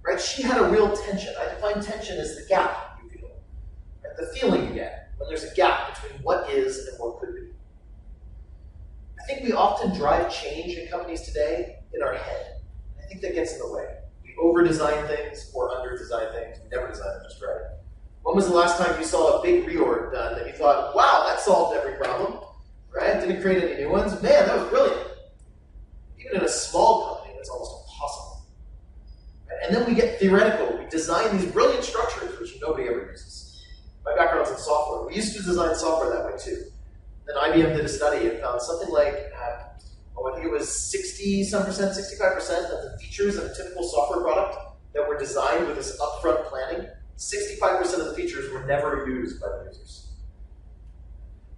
Right? She had a real tension. I define tension as the gap you feel. Right? The feeling you get when there's a gap between what is and what could be. I think we often drive change in companies today in our head. I think that gets in the way. We over-design things or under-design things. We never design them just right. When was the last time you saw a big reorg done that you thought, wow, that solved every problem? Right? Didn't create any new ones? Man, that was brilliant. Even in a small company, that's almost impossible. Right? And then we get theoretical. We design these brilliant structures, which nobody ever uses. My background's in software. We used to design software that way too. Then IBM did a study and found something like, I think it was 60-some percent, 65% of the features of a typical software product that were designed with this upfront planning, 65% of the features were never used by the users.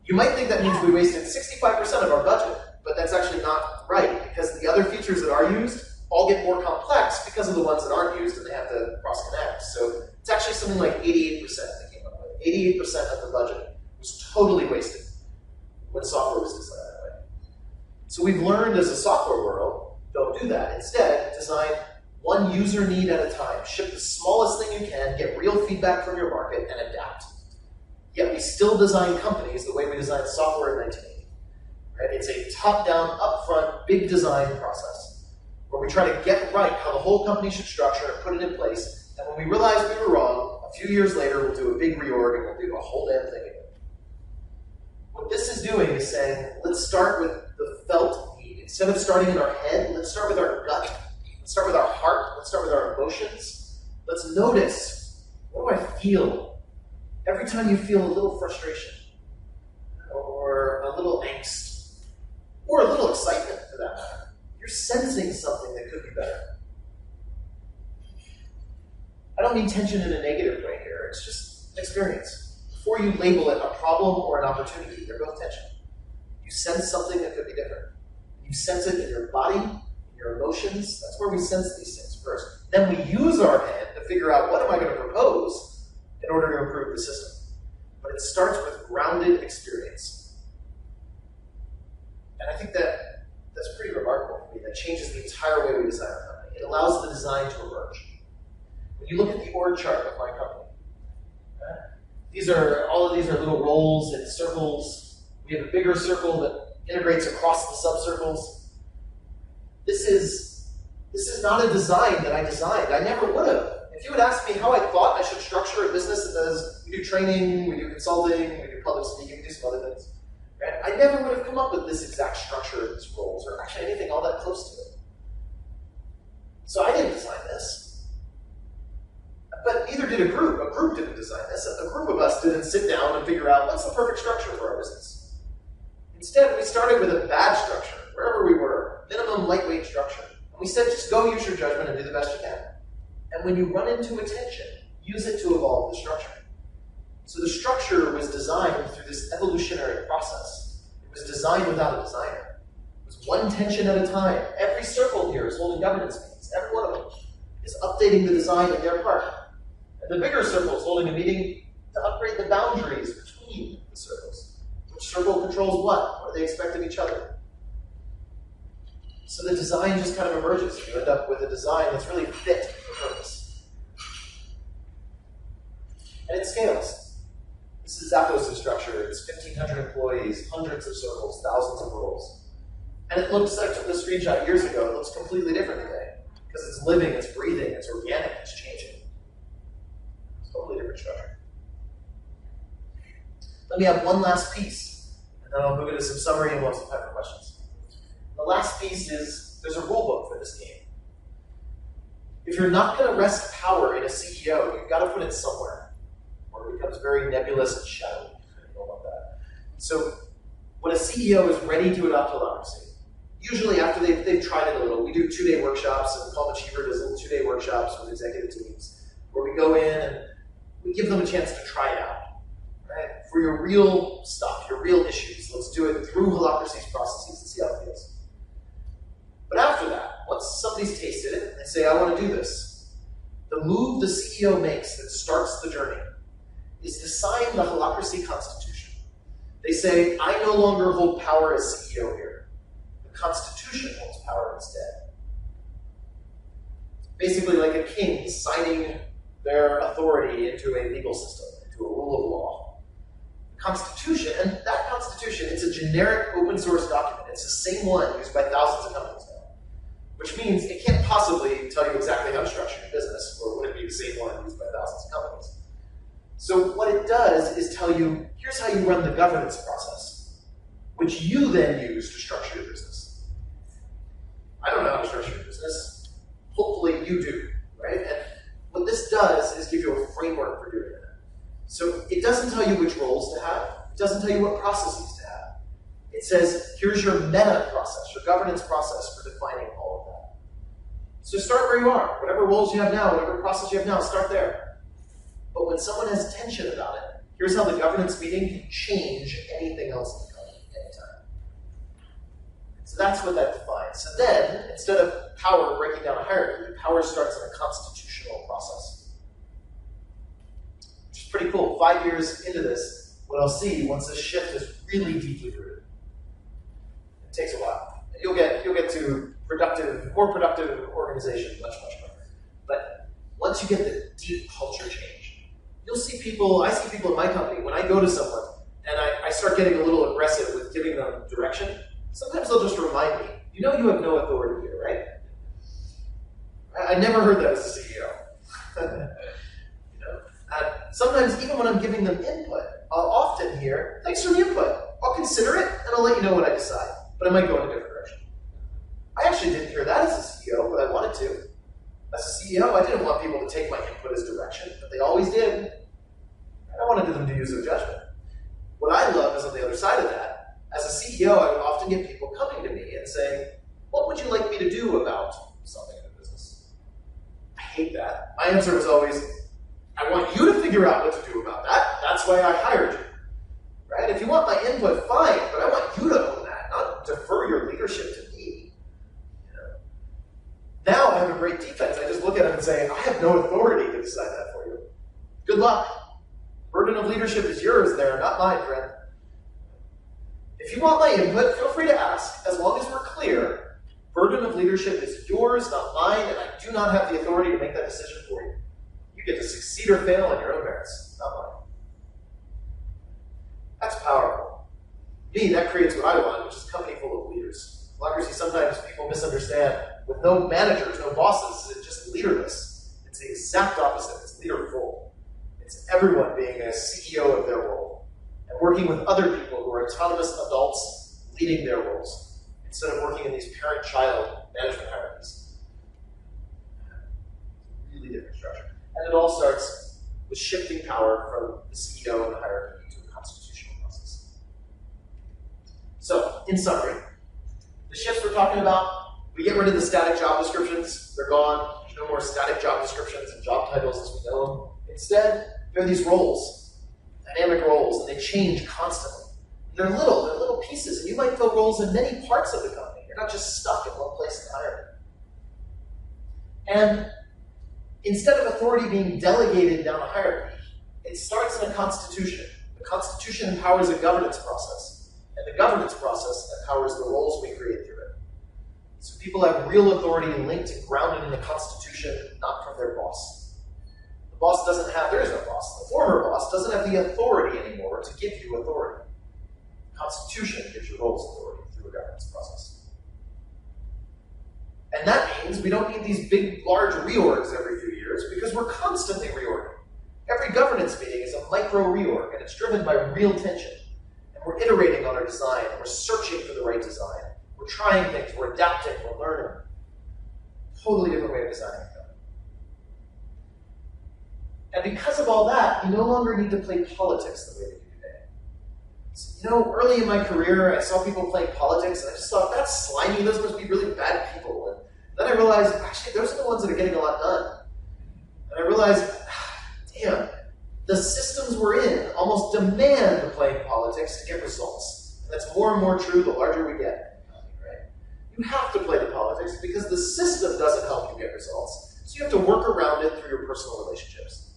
You might think that means we wasted 65% of our budget, but that's actually not right, because the other features that are used all get more complex because of the ones that aren't used and they have to cross-connect. So it's actually something like 88% they came up with. 88% of the budget was totally wasted when software was designed that way. So we've learned as a software world, don't do that. Instead, design one user need at a time. Ship the smallest thing you can, get real feedback from your market, and adapt. Yet we still design companies the way we designed software in 1980. Right? It's a top-down, upfront, big design process where we try to get right how the whole company should structure and put it in place. And when we realize we were wrong, a few years later, we'll do a big reorg and we'll do a whole damn thing again. What this is doing is saying, let's start with the felt need. Instead of starting in our head, let's start with our gut. Let's start with our heart. Let's start with our emotions. Let's notice, what do I feel? Every time you feel a little frustration, or a little angst, or a little excitement for that matter, you're sensing something that could be better. I don't mean tension in a negative way here. It's just an experience. Before you label it a problem or an opportunity, they're both tension. You sense something that could be different. You sense it in your body, in your emotions. That's where we sense these things first. Then we use our head to figure out, what am I going to propose in order to improve the system? But it starts with grounded experience. And I think that that's pretty remarkable for me. That changes the entire way we design our company. It allows the design to emerge. When you look at the org chart of my company, all of these are little roles and circles. We have a bigger circle that integrates across the subcircles. This is not a design that I designed. I never would have. If you had asked me how I thought I should structure a business that does, we do training, we do consulting, we do public speaking, we do some other things, right? I never would have come up with this exact structure of these roles, or actually anything all that close to it. So I didn't design this. But neither did a group. A group didn't design this. A group of us didn't sit down and figure out, what's the perfect structure for our business? Instead, we started with a bad structure, wherever we were, minimum lightweight structure. And we said just go use your judgment and do the best you can. And when you run into a tension, use it to evolve the structure. So the structure was designed through this evolutionary process. It was designed without a designer. It was one tension at a time. Every circle here is holding governance meetings. Every one of them is updating the design in their part. And the bigger circle is holding a meeting to upgrade the boundaries between the circles. Which circle controls what? What do they expect of each other? So the design just kind of emerges. You end up with a design that's really fit for purpose. And it scales. This is Zappos' structure. It's 1,500 employees, hundreds of circles, thousands of roles. And it looks, I took the screenshot years ago, it looks completely different today. Because it's living, it's breathing, it's organic, it's changing. Totally different structure. Let me have one last piece, and then I'll move into some summary and we'll have some time for questions. The last piece is, there's a rule book for this game. If you're not going to rest power in a CEO, you've got to put it somewhere, or it becomes very nebulous and shadowy. You don't want that. So when a CEO is ready to adopt Holacracy, usually after they've tried it a little, we do 2-day workshops, and Calm Achiever does little 2-day workshops with executive teams, where we go in and we give them a chance to try it out. Right? For your real stuff, your real issues, let's do it through Holacracy's processes and see how it feels. But after that, once somebody's tasted it, they say, I want to do this. The move the CEO makes that starts the journey is to sign the Holacracy Constitution. They say, I no longer hold power as CEO here. The Constitution holds power instead. Basically like a king signing their authority into a legal system, into a rule of law. The Constitution, and that Constitution, it's a generic open source document. It's the same one used by thousands of companies now. Which means it can't possibly tell you exactly how to structure your business, or would it be the same one used by thousands of companies? So what it does is tell you, here's how you run the governance process, which you then use to structure your business. I don't know how to structure your business. Hopefully you do, right? And what this does is give you a framework for doing that. So it doesn't tell you which roles to have. It doesn't tell you what processes to have. It says, here's your meta process, your governance process for defining all of that. So start where you are. Whatever roles you have now, whatever process you have now, start there. But when someone has tension about it, here's how the governance meeting can change anything else in the company anytime. So that's what that defines. So then, instead of power breaking down a hierarchy, power starts in a constitutional process. Which is pretty cool. 5 years into this, what I'll see once this shift is really deeply rooted. It takes a while. You'll get to more productive organization much, much quicker. But once you get the deep culture change, you'll see people, I see people in my company, when I go to someone and I start getting a little aggressive with giving them direction, sometimes they'll just remind me, you know you have no authority here, right? I never heard that as a CEO. Sometimes even when I'm giving them input, I'll often hear, thanks for the input. I'll consider it and I'll let you know what I decide. But I might go in a different direction. I actually didn't hear that as a CEO, but I wanted to. As a CEO, I didn't want people to take my input as direction, but they always did. I wanted them to use their judgment. What I love is on the other side of that. As a CEO, I would often get people coming to me and saying, what would you like me to do about something in the business? I hate that. My answer was always, I want you to figure out what to do about that. That's why I hired you. Right? If you want my input, fine, but I want you to own that, not defer your leadership to me. Now I have a great defense. I just look at him and say, I have no authority to decide that for you. Good luck. Burden of leadership is yours there, not mine, friend. If you want my input, feel free to ask, as long as we're clear. Burden of leadership is yours, not mine, and I do not have the authority to make that decision for you. You get to succeed or fail on your own merits, not mine. That's powerful. Me, that creates what I want, which is a company full of leaders. Holacracy, sometimes people misunderstand. With no managers, no bosses, it's just leaderless. It's the exact opposite. It's leaderful. It's everyone being a CEO of their role and working with other people who are autonomous adults leading their roles instead of working in these parent-child management hierarchies. Really different structure. And it all starts with shifting power from the CEO and the hierarchy to a constitutional process. So, in summary, the shifts we're talking about, We get rid of the static job descriptions. They're gone. There's no more static job descriptions and job titles as we know them. Instead, there are these roles, dynamic roles, and they change constantly. They're little pieces, and you might fill roles in many parts of the company. You're not just stuck in one place entirely. And instead of authority being delegated down a hierarchy, it starts in a constitution. The constitution empowers a governance process, and the governance process empowers the roles we create through it. So people have real authority linked and grounded in the constitution, not from their boss. The boss doesn't have, there is no boss. The former boss doesn't have the authority anymore to give you authority. The Constitution gives your roles authority through a governance process. And that means we don't need these big, large reorgs every few years because we're constantly reorging. Every governance meeting is a micro reorg, and it's driven by real tension. And we're iterating on our design, and we're searching for the right design. We're trying things, we're adapting, we're learning. Totally different way of designing a company. And because of all that, you no longer need to play politics the way that you do today. So, you know, early in my career, I saw people playing politics, and I just thought, that's slimy, those must be really bad people. And then I realized, actually, those are the ones that are getting a lot done. And I realized, damn, the systems we're in almost demand playing politics to get results. And that's more and more true the larger we get. Right? You have to play the politics because the system doesn't help you get results. So you have to work around it through your personal relationships.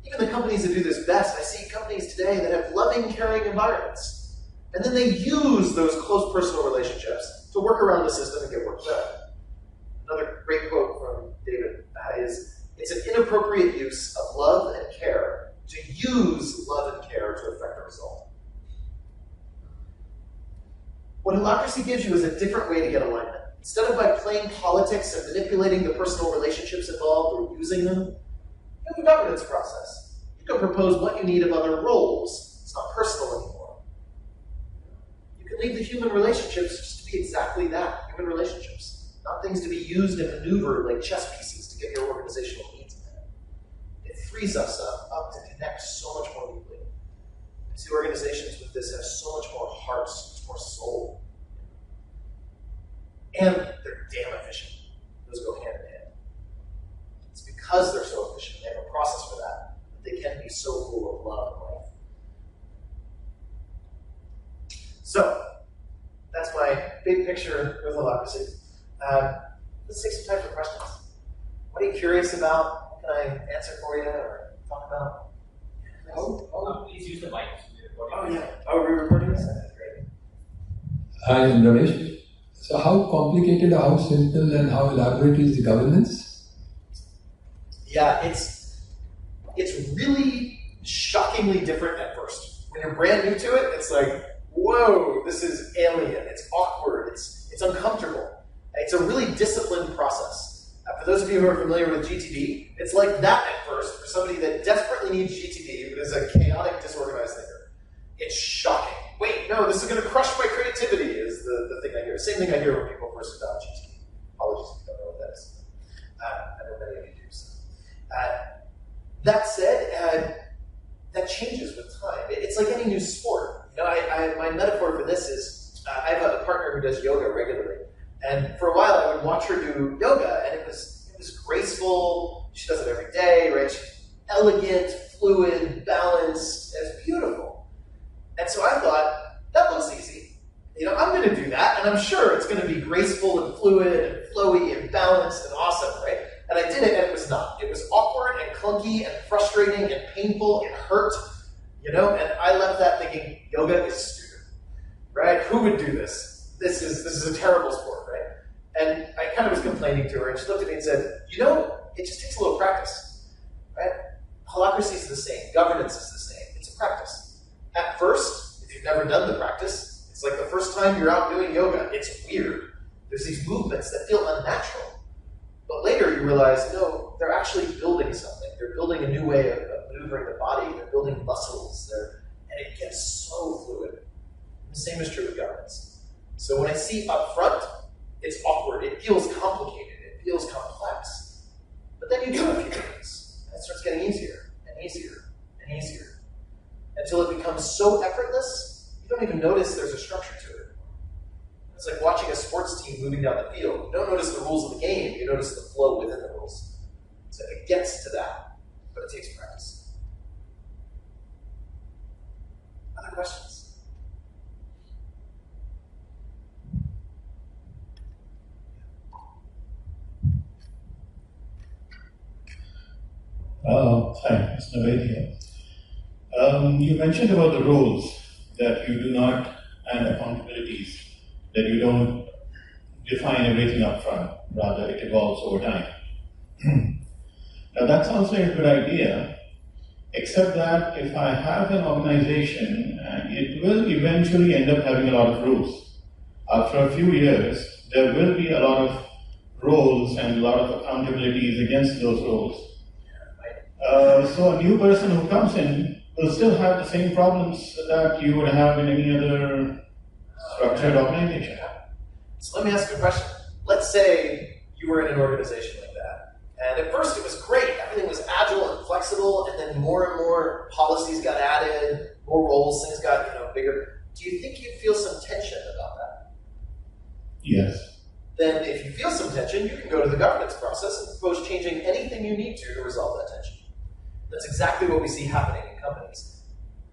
Even the companies that do this best, I see companies today that have loving, caring environments. And then they use those close personal relationships to work around the system and get work done. Another great quote from David is, it's an inappropriate use of love and care to use love and care to affect a result. What Holacracy gives you is a different way to get alignment. Instead of by playing politics and manipulating the personal relationships involved or using them, you have a governance process. You can propose what you need of other roles. It's not personal anymore. You can leave the human relationships just to be exactly that, human relationships. Not things to be used and maneuvered like chess pieces to get your organizational needs met. It frees us up to connect so much more deeply. I see organizations with this have so much more heart, so much more soul. And they're damn efficient. Those go hand in hand. It's because they're so efficient, they have a process for that they can be so full of love and life. So, that's my big picture with Holacracy. Let's take some time for questions. What are you curious about? What can I answer for you or talk about? Please use the mic. Oh, yeah. Oh, are we recording this? Great. Hi, I'm Ramesh. So how complicated, how simple, and how elaborate is the governance? Yeah, it's really shockingly different at first. When you're brand new to it, it's like, whoa, this is alien. It's awkward. It's uncomfortable. It's a really disciplined process. For those of you who are familiar with GTD, it's like that at first for somebody that desperately needs GTD, but is a chaotic, disorganized thinker. It's shocking. Wait, no, this is going to crush my creativity, is the thing I hear. Same thing I hear when people first adopt GTD. Apologies if you don't know what that is. I know many of you do. So. That said, that changes with time. It's like any new sport. You know, my metaphor for this is, I have a partner who does yoga regularly. And for a while, I would watch her do yoga, and it was graceful. She does it every day, right? She's elegant, fluid, balanced. It's beautiful. And so I thought, that looks easy. You know, I'm going to do that, and I'm sure it's going to be graceful and fluid and flowy and balanced and awesome, right? And I did it, and it was not. It was awkward and clunky and frustrating and painful and hurt, you know? And I left that thinking, yoga is stupid, right? Who would do this? This is a terrible sport, right? And I kind of was complaining to her, and she looked at me and said, you know, it just takes a little practice, right? Holacracy is the same. Governance is the same. It's a practice. At first, if you've never done the practice, it's like the first time you're out doing yoga. It's weird. There's these movements that feel unnatural. But later you realize, no, they're actually building something. They're building a new way of maneuvering the body. They're building muscles. And it gets so fluid. And the same is true with governance. So when I see up front, it's awkward. It feels complicated. It feels complex. But then you do a few things, and it starts getting easier and easier and easier until it becomes so effortless, you don't even notice there's a structure to it. It's like watching a sports team moving down the field. You don't notice the rules of the game, you notice the flow within the rules. So it gets to that, but it takes practice. Other questions? Hi, it's Naved here. You mentioned about the roles that you do not, and accountabilities, that you don't define everything up front, rather it evolves over time. Now that sounds like a good idea, except that if I have an organization, it will eventually end up having a lot of rules. After a few years, there will be a lot of roles and a lot of accountabilities against those roles. So a new person who comes in will still have the same problems that you would have in any other structured organization. So let me ask you a question. Let's say you were in an organization like that, and at first it was great. Everything was agile and flexible, and then more and more policies got added, more roles, things got bigger. Do you think you'd feel some tension about that? Yes. Then if you feel some tension, you can go to the governance process and propose changing anything you need to resolve that tension. That's exactly what we see happening in companies.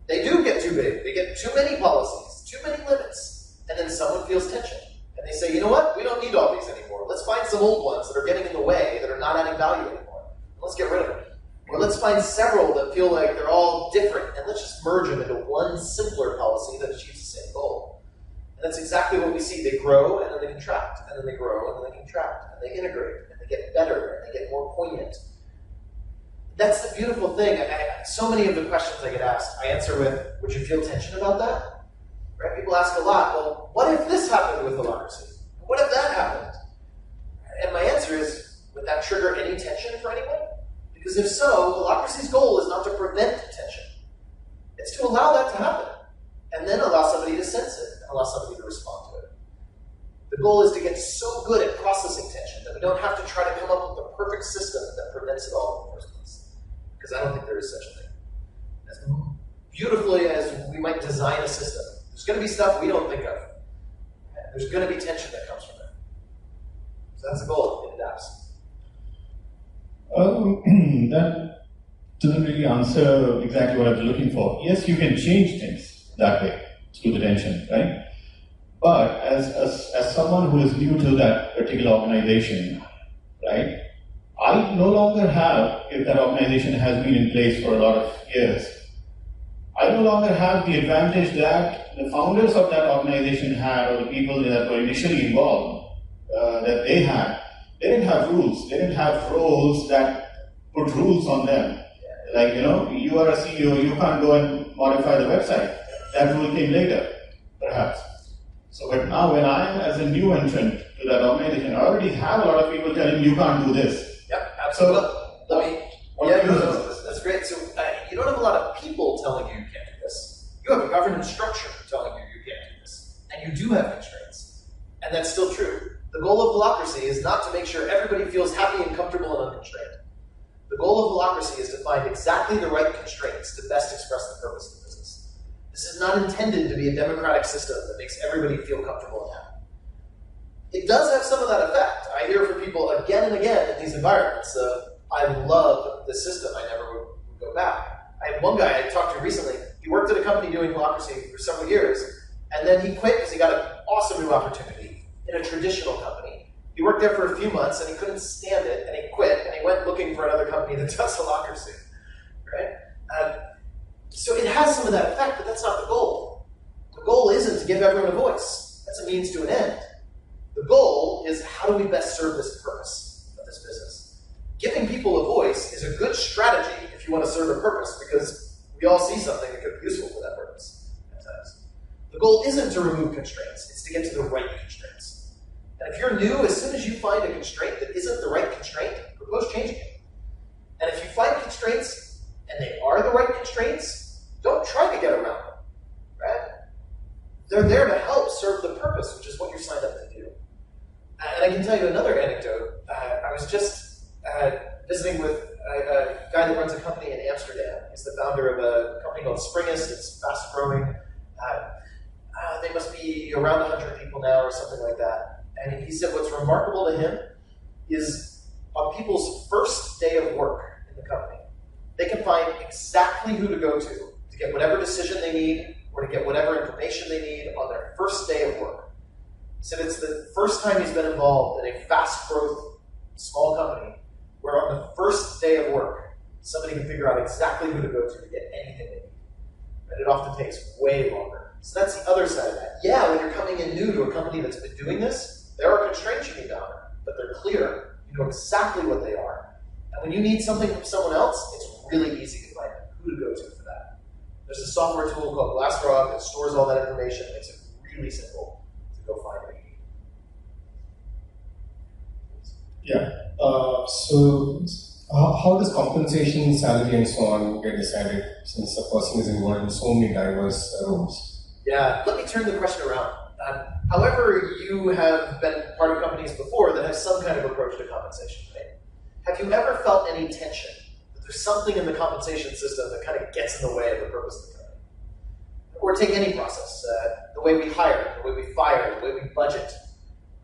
They do get too big. They get too many policies, too many limits, and then someone feels tension. And they say, you know what? We don't need all these anymore. Let's find some old ones that are getting in the way, that are not adding value anymore. Let's get rid of them. Or let's find several that feel like they're all different, and let's just merge them into one simpler policy that achieves the same goal. And that's exactly what we see. They grow, and then they contract, and then they grow, and then they contract, and they integrate, and they get better, and they get more poignant. That's the beautiful thing. So many of the questions I get asked, I answer with, would you feel tension about that? Right? People ask a lot, well, what if this happened with Holacracy? What if that happened? And my answer is, would that trigger any tension for anyone? Because if so, Holacracy's goal is not to prevent tension. It's to allow that to happen, and then allow somebody to sense it, and allow somebody to respond to it. The goal is to get so good at processing tension that we don't have to try to come up with the perfect system that prevents it all in the first place. Because I don't think there is such a thing. As beautifully as we might design a system, there's going to be stuff we don't think of. There's going to be tension that comes from it. So that's the goal. It adapts. That doesn't really answer exactly what I was looking for. Yes, you can change things that way through the tension, right? But as someone who is new to that particular organization, right? I no longer have, if that organization has been in place for a lot of years, I no longer have the advantage that the founders of that organization had, or the people that were initially involved, that they had. They didn't have rules. They didn't have roles that put rules on them. Like, you are a CEO, you can't go and modify the website. That rule came later, perhaps. So, but now when I am as a new entrant to that organization, I already have a lot of people telling me you can't do this. Yep, absolutely. So, that's great. So you don't have a lot of people telling you you can't do this. You have a governance structure telling you you can't do this. And you do have constraints. And that's still true. The goal of Holacracy is not to make sure everybody feels happy and comfortable and unconstrained. The goal of Holacracy is to find exactly the right constraints to best express the purpose of the business. This is not intended to be a democratic system that makes everybody feel comfortable and happy. It does have some of that effect. I hear from people again and again in these environments I love the system, I never would go back. I had one guy I talked to recently, he worked at a company doing Holacracy for several years, and then he quit because he got an awesome new opportunity in a traditional company. He worked there for a few months and he couldn't stand it, and he quit, and he went looking for another company that does Holacracy, right? So it has some of that effect, but that's not the goal. The goal isn't to give everyone a voice. That's a means to an end. The goal is, how do we best serve this purpose of this business? Giving people a voice is a good strategy if you want to serve a purpose, because we all see something that could be useful for that purpose at times. The goal isn't to remove constraints, it's to get to the right constraints. And if you're new, as soon as you find a constraint that isn't the right constraint, propose changing it. And if you find constraints, and they are the right constraints, don't try to get around them, right? They're there to help serve the purpose, which is what you're signed up to do. And I can tell you another anecdote. I was just visiting with a guy that runs a company in Amsterdam. He's the founder of a company called Springist. It's fast growing. they must be around 100 people now or something like that. And he said what's remarkable to him is on people's first day of work in the company, they can find exactly who to go to get whatever decision they need or to get whatever information they need on their first day of work. He said it's the first time he's been involved in a fast growth small company where on the first day of work, somebody can figure out exactly who to go to get anything they need. And it often takes way longer. So that's the other side of that. Yeah, when you're coming in new to a company that's been doing this, there are constraints you need to honor, but they're clear. You know exactly what they are. And when you need something from someone else, it's really easy to find who to go to for that. There's a software tool called Glassfrog that stores all that information and makes it really simple to go find what you need. Yeah. So how does compensation, salary, and so on get decided since a person is involved in so many diverse roles? Yeah, let me turn the question around. However, you have been part of companies before that have some kind of approach to compensation, right? Have you ever felt any tension? That there's something in the compensation system that kind of gets in the way of the purpose of the company? Or take any process, the way we hire, the way we fire, the way we budget.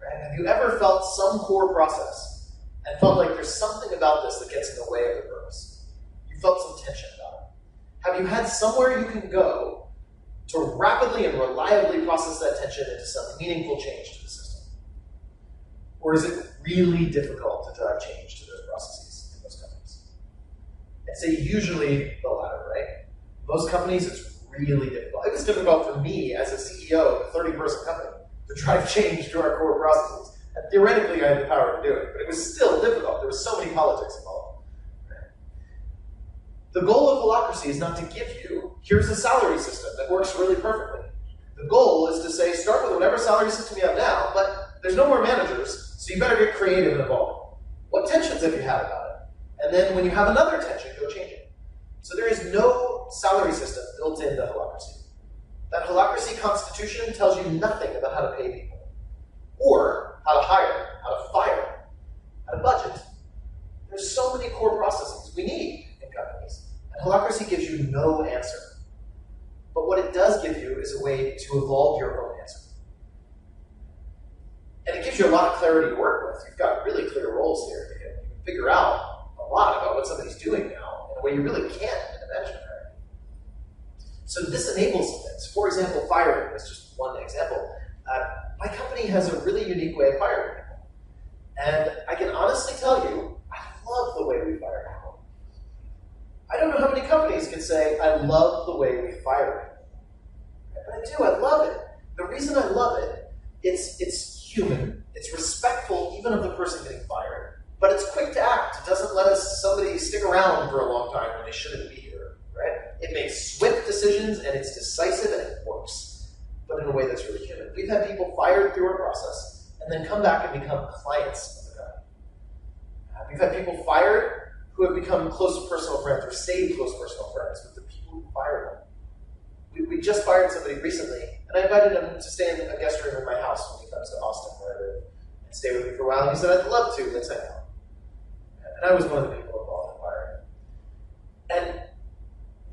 Right? Have you ever felt some core process and felt like there's something about this that gets in the way of the purpose? You felt some tension about it. Have you had somewhere you can go to rapidly and reliably process that tension into some meaningful change to the system? Or is it really difficult to drive change to those processes in those companies? I'd say usually the latter, right? Most companies, it's really difficult. It was difficult for me as a CEO of a 30-person company to drive change to our core processes. And theoretically, I had the power to do it, but it was still difficult. There was so many politics involved. The goal of Holacracy is not to give you, here's a salary system that works really perfectly. The goal is to say, start with whatever salary system you have now, but there's no more managers, so you better get creative and evolve. What tensions have you had about it? And then when you have another tension, go change it. So there is no salary system built into Holacracy. That Holacracy constitution tells you nothing about how to pay people, or how to hire, how to fire, how to budget. There's so many core processes we need in companies. And Holacracy gives you no answer. But what it does give you is a way to evolve your own answer. And it gives you a lot of clarity to work with. You've got really clear roles here. You can figure out a lot about what somebody's doing now in a way you really can't in a management hierarchy. So this enables some things. For example, firing is just one example. My company has a really unique way of firing people. And I can honestly tell you, I love the way we fire people. I don't know how many companies can say, I love the way we fire people. But I do, I love it. The reason I love it, it's human. It's respectful even of the person getting fired. But it's quick to act. It doesn't let somebody stick around for a long time when they shouldn't be here, right? It makes swift decisions and it's decisive and it works, but in a way that's really human. We've had people fired through our process and then come back and become clients of the company. We've had people fired who have become close personal friends or stayed close personal friends with the people who fired them. We just fired somebody recently, and I invited him to stay in a guest room in my house when he comes to Austin, where I live, and stay with me for a while. And he said, I'd love to, let's hang out. And I was one of the people involved in firing. And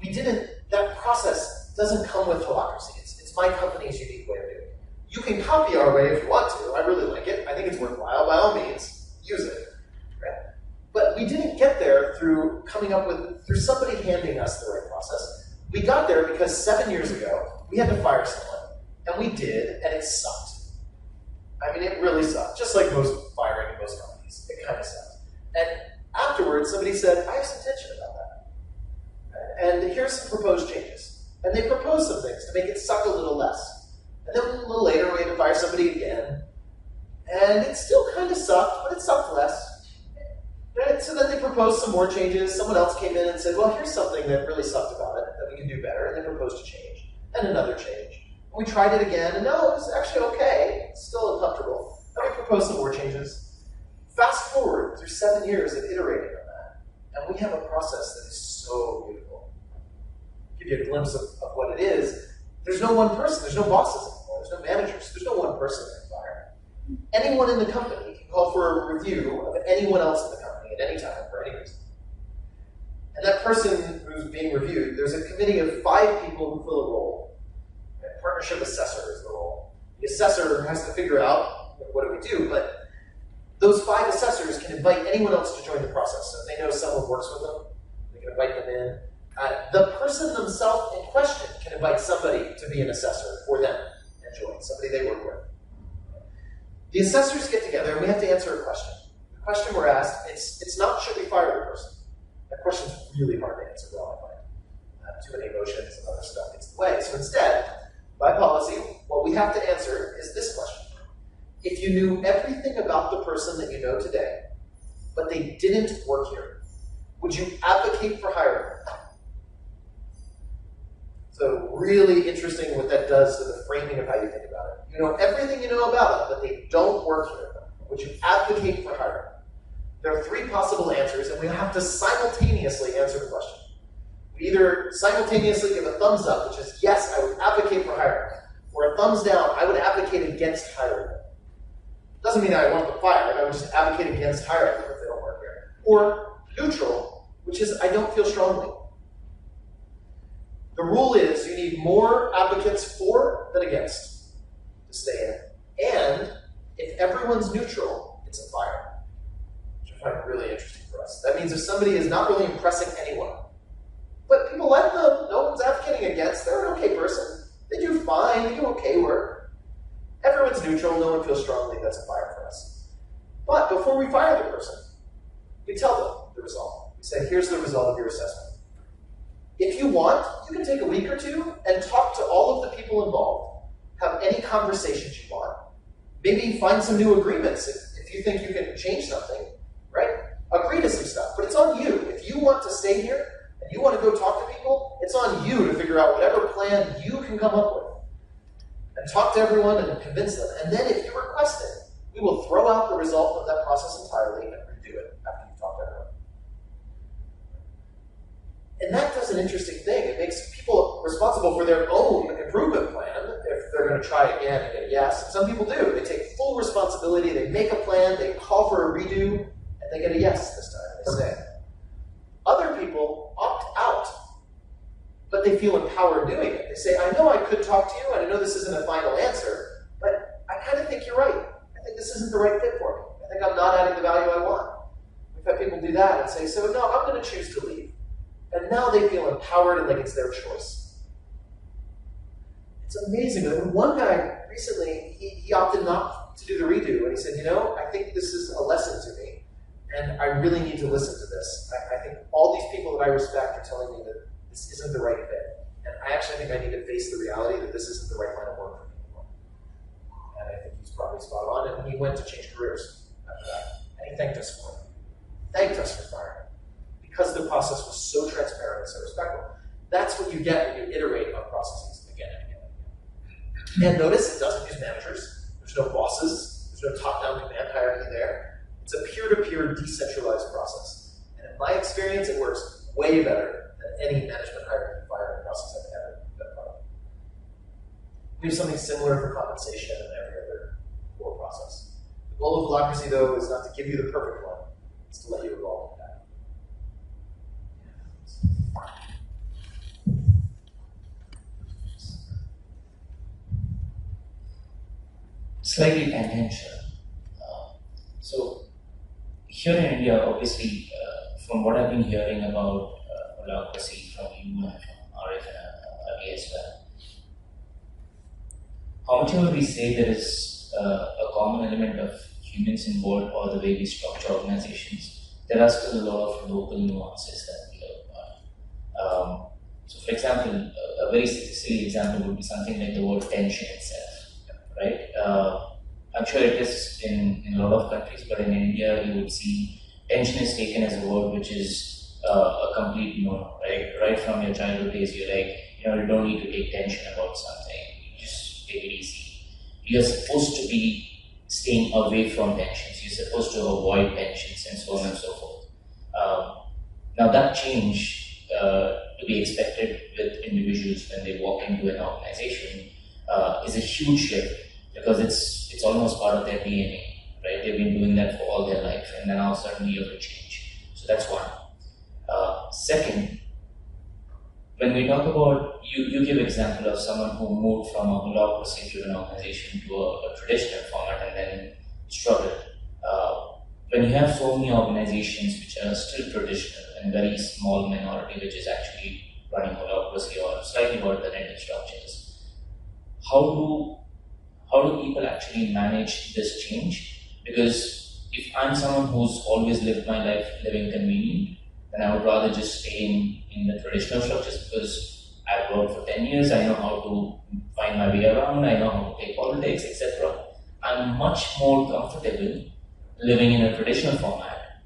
we didn't, that process doesn't come with Holacracy. It's my company's unique way of doing it. You can copy our way if you want to. I really like it. I think it's worthwhile. By all means, use it. Right? But we didn't get there through somebody handing us the right process. We got there because 7 years ago, we had to fire someone, and we did, and it sucked. I mean, it really sucked. Just like most firing in most companies, it kind of sucked. And afterwards, somebody said, I have some tension about that. And here's some proposed changes. And they proposed some things to make it suck a little less. And then a little later, we had to fire somebody again, and it still kind of sucked, but it sucked less. Right? So then they proposed some more changes. Someone else came in and said, well, here's something that really sucked about it that we can do better. And they proposed a change, and another change. And we tried it again, and no, it was actually okay. It's still uncomfortable. And we proposed some more changes. Fast forward through 7 years of iterating on that, and we have a process that is so beautiful. Give you a glimpse of what it is. There's no one person. There's no bosses anymore. There's no managers. There's no one person that can fire. Anyone in the company can call for a review of anyone else in the company at any time for any reason. And that person who's being reviewed, there's a committee of 5 people who fill a role. And partnership assessor is the role. The assessor has to figure out what do we do, but those 5 assessors can invite anyone else to join the process. So if they know someone works with them, they can invite them in. The person themselves in question can invite somebody to be an assessor for them and join, somebody they work with. The assessors get together and we have to answer a question. The question we're asked, it's not should we fire the person. That question's really hard to answer well, I find. Too many emotions and other stuff gets in the way. So instead, by policy, what we have to answer is this question. If you knew everything about the person that you know today, but they didn't work here, would you advocate for hiring them? So really interesting what that does to the framing of how you think about it. You know everything you know about them, but they don't work here. Would you advocate for hiring them? There are 3 possible answers, and we have to simultaneously answer the question. We either simultaneously give a thumbs up, which is yes, I would advocate for hiring them, or a thumbs down, I would advocate against hiring them. Doesn't mean I want them fired, I would just advocate against hiring them if they don't work here. Or neutral, which is I don't feel strongly. The rule is you need more advocates for than against to stay in. And if everyone's neutral, it's a fire, which I find really interesting for us. That means if somebody is not really impressing anyone, but people like them, no one's advocating against, they're an okay person. They do fine, they do okay work. Everyone's neutral, no one feels strongly, that's a fire for us. But before we fire the person, we tell them the result. We say, here's the result of your assessment. If you want, you can take a week or 2 and talk to all of the people involved. Have any conversations you want. Maybe find some new agreements if you think you can change something, right? Agree to some stuff, but it's on you. If you want to stay here and you want to go talk to people, it's on you to figure out whatever plan you can come up with. And talk to everyone and convince them. And then if you request it, we will throw out the result of that process entirely and redo it after you've talked to everyone. And that does an interesting thing. It makes people responsible for their own improvement plan if they're going to try again and get a yes. Some people do. They take full responsibility, they make a plan, they call for a redo, and they get a yes this time, they say. Other people opt out, but they feel empowered doing it. They say, I know I could talk to you, and I know this isn't a final answer, but I kind of think you're right. I think this isn't the right fit for me. I think I'm not adding the value I want. We've had people do that and say, so no, I'm going to choose to leave. And now they feel empowered and like it's their choice. It's amazing. But one guy recently, he opted not to do the redo, and he said, you know, I think this is a lesson to me, and I really need to listen to this. I think all these people that I respect are telling me that this isn't the right fit. And I actually think I need to face the reality that this isn't the right line of work for me anymore. And I think he's probably spot on, and he went to change careers after that. And he thanked us for it. Thanked us for firing him. Because the process was so transparent and so respectful. That's what you get when you iterate on processes again and again and again. And notice it doesn't use managers. There's no bosses. There's no top-down command hierarchy there. It's a peer-to-peer decentralized process. And in my experience, it works way better than any management hierarchy firing process I've ever been part of. We have something similar for compensation and every other core process. The goal of Holacracy, though, is not to give you the perfect one. It's to let you evolve. Slightly tangential. So here in India, obviously, from what I've been hearing about Holacracy from you and from Arif and Ali as well, how much would we say there is a common element of humans involved or the way we structure organizations? There are still a lot of local nuances that we hear about. So for example, a very silly example would be something like the word tension itself. Right? I'm sure it is in a lot of countries, but in India you would see tension is taken as a word which is a complete no-no, right? Right from your childhood days, you're like, you don't need to take tension about something. You just take it easy. You're supposed to be staying away from tensions. You're supposed to avoid tensions and so on and so forth. Now that change to be expected with individuals when they walk into an organization is a huge shift because it's almost part of their DNA, right? They've been doing that for all their life, and then now suddenly you have to change. So that's one. Second, when we talk about, you give example of someone who moved from a holacracy-driven organization to a traditional format and then struggled. When you have so many organizations which are still traditional and very small minority which is actually running holacracy or slightly alternative structures, how do people actually manage this change? Because if I'm someone who's always lived my life living convenient, then I would rather just stay in the traditional structures because I've worked for 10 years, I know how to find my way around, I know how to play politics, etc. I'm much more comfortable living in a traditional format,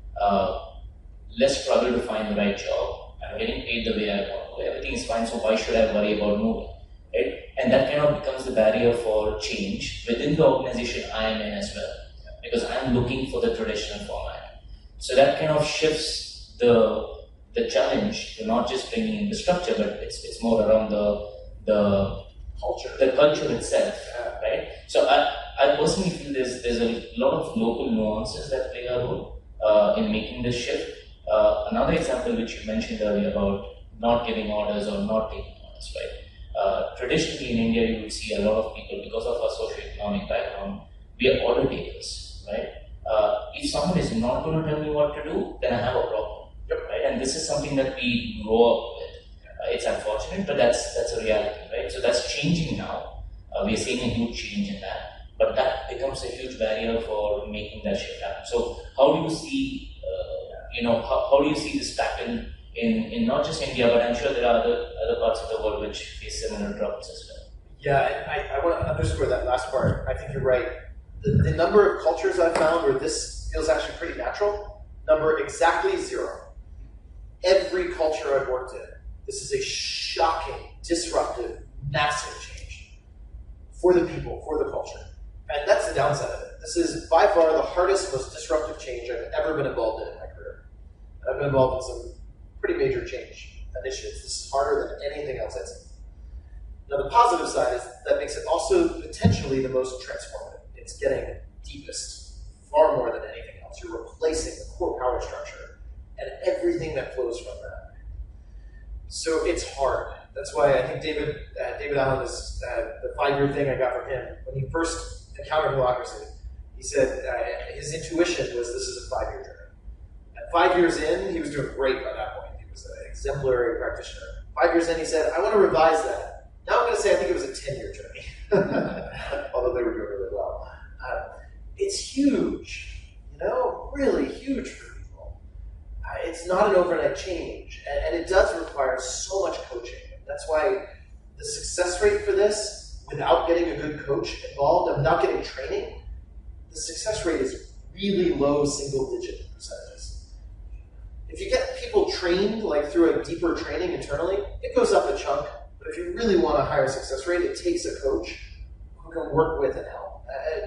less struggle to find the right job, I'm getting paid the way I want to, everything is fine, so why should I worry about moving, right? And that kind of becomes the barrier for change within the organization I am in as well, because I'm looking for the traditional format. So that kind of shifts the challenge to not just bringing in the structure, but it's more around the culture itself, right? So I personally feel there's a lot of local nuances that play a role in making this shift. Another example which you mentioned earlier about not giving orders or not taking orders, right? Traditionally in India, you would see a lot of people, because of our socioeconomic background, we are order takers, right? If someone is not going to tell me what to do, then I have a problem, right? And this is something that we grow up with. It's unfortunate, but that's a reality, right? So that's changing now. We are seeing a huge change in that, but that becomes a huge barrier for making that shift happen. So how do you see, how do you see this pattern in not just India, but I'm sure there are other parts of the world which face similar troubles as well? Yeah, and I want to underscore that last part. I think you're right. The number of cultures I've found where this feels actually pretty natural, number exactly 0. Every culture I've worked in, this is a shocking, disruptive, massive change for the people, for the culture. And that's the downside of it. This is by far the hardest, most disruptive change I've ever been involved in my career. I've been involved in some pretty major change initiatives. This is harder than anything else I've seen. Now the positive side is that makes it also potentially the most transformative. It's getting deepest, far more than anything else. You're replacing the core power structure and everything that flows from that. So it's hard. That's why I think David Allen is the 5-year thing I got from him. When he first encountered Holacracy, he said his intuition was this is a 5-year journey. At 5 years in, he was doing great by that point. He was an exemplary practitioner. 5 years in, he said, I want to revise that. Now I'm going to say I think it was a 10-year journey, although they were doing really well. It's huge, really huge for people. It's not an overnight change, and it does require so much coaching. That's why the success rate for this, without getting a good coach involved and without getting training, the success rate is really low single-digit percentages. If you get people trained, like through a deeper training internally, it goes up a chunk. But if you really want a higher success rate, it takes a coach who can work with and help.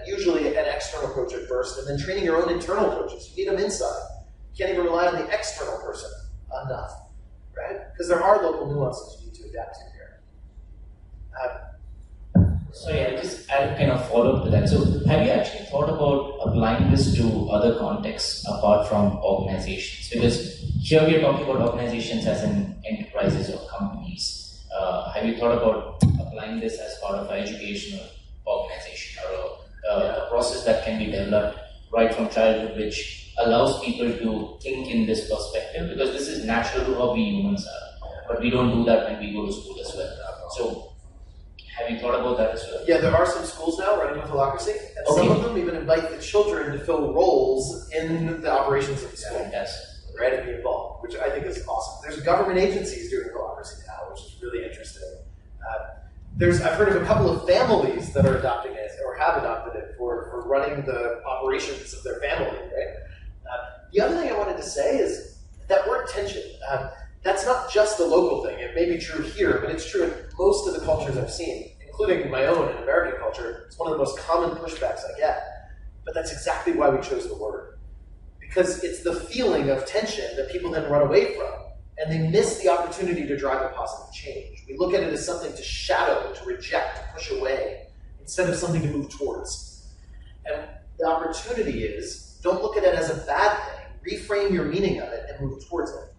Usually an external coach at first, and then training your own internal coaches. You need them inside. You can't even rely on the external person enough, right? Because there are local nuances you need to adapt to here. So yeah, just add kind of follow up to that. So have you actually thought about applying this to other contexts apart from organizations? Because here we are talking about organizations as in enterprises or companies. Have you thought about applying this as part of an educational organization or a process that can be developed right from childhood, which allows people to think in this perspective? Because this is natural to how we humans are, but we don't do that when we go to school as well. So have you thought about that as well? Yeah, there are some schools now running with Holacracy, and some of them even invite the children to fill roles in the operations of the school. Right, and be involved, which I think is awesome. There's government agencies doing Holacracy now, which is really interesting. I've heard of a couple of families that are adopting it or have adopted it for running the operations of their family, right? The other thing I wanted to say is that word tension, that's not just a local thing. It may be true here, but it's true in most of the cultures I've seen, including my own in American culture. It's one of the most common pushbacks I get. But that's exactly why we chose the word. Because it's the feeling of tension that people then run away from, and they miss the opportunity to drive a positive change. We look at it as something to shadow, to reject, to push away, instead of something to move towards. And the opportunity is, don't look at it as a bad thing. Reframe your meaning of it and move towards it.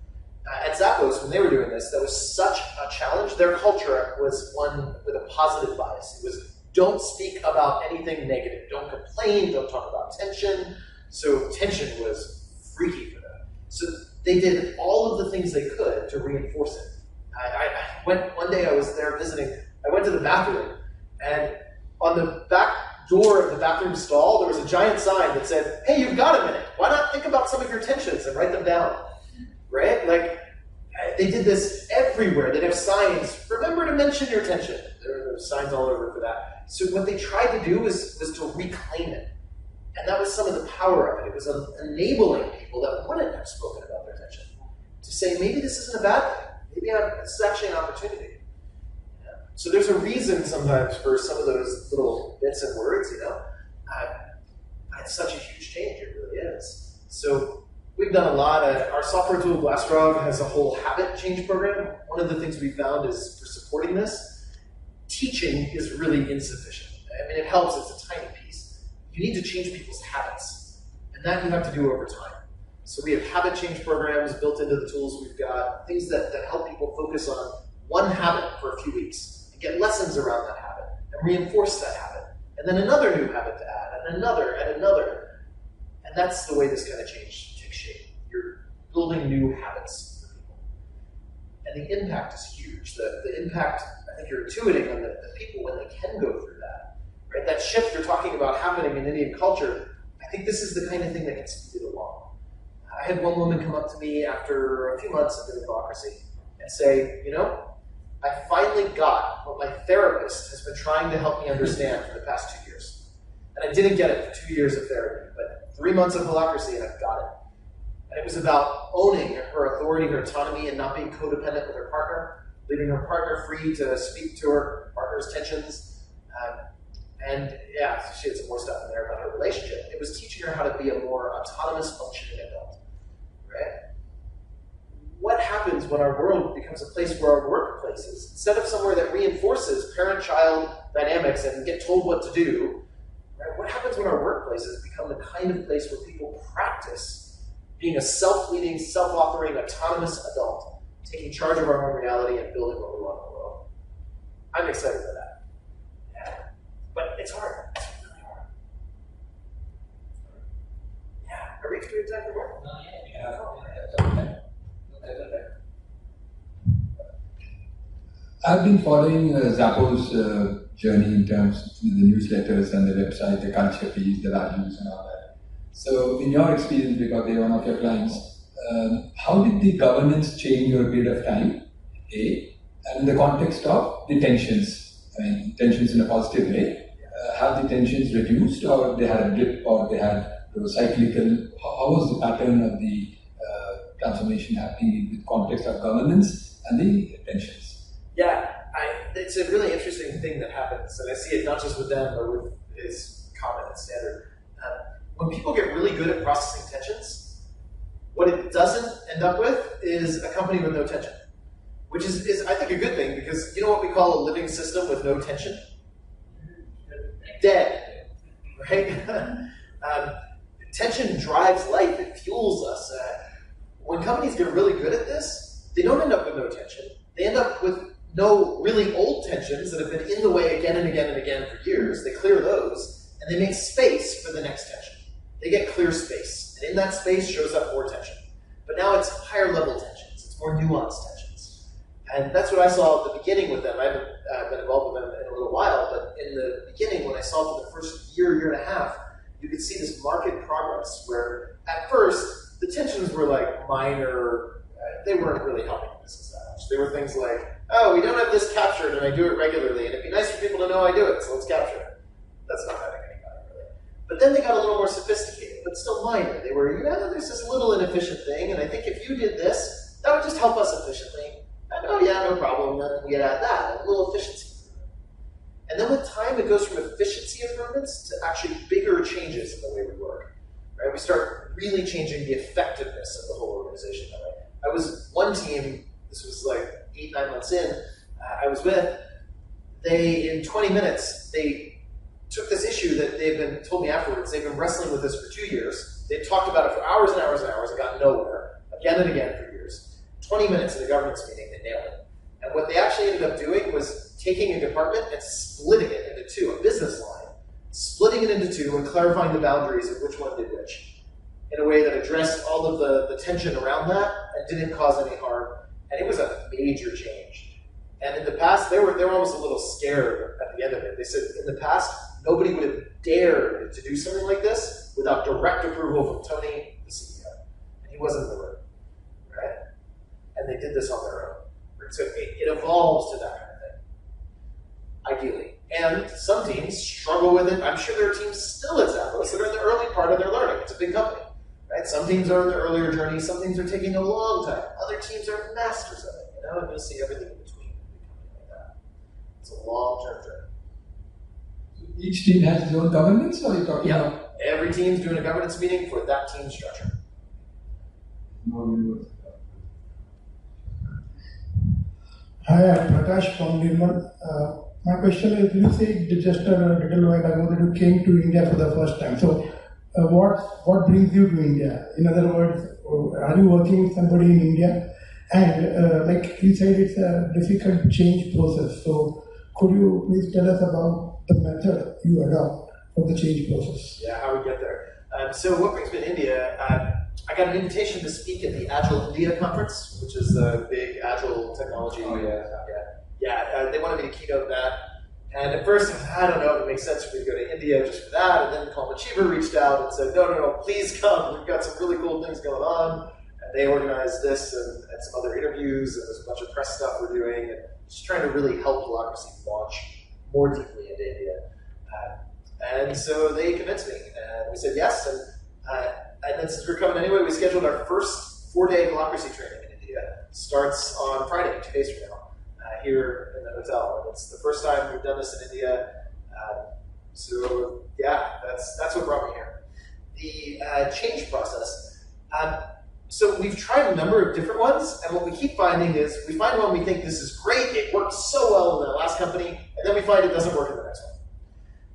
At Zappos, when they were doing this, that was such a challenge. Their culture was one with a positive bias. It was, don't speak about anything negative. Don't complain, don't talk about tension. So tension was freaky for them. So they did all of the things they could to reinforce it. One day I was there visiting, I went to the bathroom, and on the back door of the bathroom stall, there was a giant sign that said, hey, you've got a minute. Why not think about some of your tensions and write them down? Right? Like, they did this everywhere. They'd have signs, remember to mention your tension. There were signs all over for that. So what they tried to do was to reclaim it. And that was some of the power of it. It was enabling people that wouldn't have spoken about their tension to say, maybe this isn't a bad thing. Maybe this is actually an opportunity. Yeah. So there's a reason sometimes for some of those little bits and words, you know. It's such a huge change, it really is. So we've done a lot. Our software tool, Glassfrog, has a whole habit change program. One of the things we found is for supporting this, teaching is really insufficient. I mean, it helps, it's a tiny piece. You need to change people's habits, and that you have to do over time. So we have habit change programs built into the tools we've got, things that help people focus on one habit for a few weeks, and get lessons around that habit, and reinforce that habit, and then another new habit to add, and another, and another. And that's the way this kind of change takes shape. You're building new habits for people. And the impact is huge. The impact, I think you're intuiting on the people when they can go through that. Right? That shift you're talking about happening in Indian culture, I think this is the kind of thing that can speed it along. I had one woman come up to me after a few months of doing Holacracy and say, you know, I finally got what my therapist has been trying to help me understand for the past 2 years. And I didn't get it for 2 years of therapy, but 3 months of Holacracy and I've got it. And it was about owning her authority, her autonomy, and not being codependent with her partner, leaving her partner free to speak to her partner's tensions. And yeah, she had some more stuff in there about her relationship. It was teaching her how to be a more autonomous, functioning adult. Right? What happens when our world becomes a place where our workplaces, instead of somewhere that reinforces parent-child dynamics and get told what to do, right? What happens when our workplaces become the kind of place where people practice being a self-leading, self-authoring, autonomous adult, taking charge of our own reality and building what we want in the world? I'm excited for that. Yeah. But it's hard. It's really hard. Yeah. Are we doing time for more? I've been following Zappos' journey in terms of the newsletters and the website, the culture piece, the values and all that. So in your experience, because they're one of your clients, how did the governance change over a period of time, A, and in the context of the tensions? I mean, tensions in a positive way. Have the tensions reduced, or they had a dip, or they were cyclical? How was the pattern of the transformation happening in the context of governance and the tensions? Yeah, it's a really interesting thing that happens, and I see it not just with them, but with is common and standard. When people get really good at processing tensions, what it doesn't end up with is a company with no tension, which is I think a good thing, because you know what we call a living system with no tension? Dead, right? Tension drives life, it fuels us. When companies get really good at this, they don't end up with no tension. They end up with no really old tensions that have been in the way again and again and again for years. They clear those, and they make space for the next tension. They get clear space, and in that space shows up more tension. But now it's higher level tensions. It's more nuanced tensions. And that's what I saw at the beginning with them. I haven't been involved with them in a little while, but in the beginning, when I saw it for the first year and a half, you could see this marked progress where at first, the tensions were like minor, they weren't really helping the business that much. They were things like, oh, we don't have this captured and I do it regularly, and it'd be nice for people to know I do it, so let's capture it. That's not having anybody really. But then they got a little more sophisticated, but still minor. They were, there's this little inefficient thing, and I think if you did this, that would just help us efficiently. And oh yeah, no problem, then we add that, a little efficiency. And then with time, it goes from efficiency improvements to actually bigger changes in the way we work. Right? We start really changing the effectiveness of the whole organization that way. I was one team, this was like 8-9 months in, I was with, in 20 minutes, they took this issue that told me afterwards, they've been wrestling with this for 2 years. They talked about it for hours and hours and hours and got nowhere, again and again for years. 20 minutes in a governance meeting, they nailed it. And what they actually ended up doing was taking a department and splitting it into two, a business line, splitting it into two and clarifying the boundaries of which one did which, in a way that addressed all of the tension around that and didn't cause any harm. And it was a major change. And in the past, they were almost a little scared at the end of it. They said, in the past, nobody would have dared to do something like this without direct approval from Tony, the CEO. And he wasn't in the room, right? And they did this on their own. So it evolves to that kind of thing, ideally. And some teams struggle with it. I'm sure there are teams still at Zappos that are in the early part of their learning. It's a big company, right? Some teams are in the earlier journey. Some teams are taking a long time. Other teams are masters of it, and you'll see everything in between. Like that. It's a long-term journey. Each team has its own governance, or are you talking about? Every team's doing a governance meeting for that team structure. Hi, I'm Prakash from Nirmal. My question is, you said just a little while ago that you came to India for the first time. So, what brings you to India? In other words, are you working with somebody in India? And like you said, it's a difficult change process. So, could you please tell us about the method you adopt for the change process? Yeah, how we get there. So, what brings me to India? I got an invitation to speak at the Agile India conference, which is a big Agile technology. Oh, yeah. They wanted me to keynote that. And at first, I don't know if it makes sense for me to go to India just for that. And then Colin Cheever reached out and said, no, please come. We've got some really cool things going on. And they organized this and some other interviews. And there's a bunch of press stuff we're doing. And just trying to really help Holacracy launch more deeply into India. And so they convinced me. And we said yes. And then since we're coming anyway, we scheduled our first 4-day Holacracy training in India. Starts on Friday, 2 days from now, here in the hotel. And it's the first time we've done this in India. So yeah, that's what brought me here. The change process. So we've tried a number of different ones, and what we keep finding is we find one we think this is great, it worked so well in the last company, and then we find it doesn't work in the next one.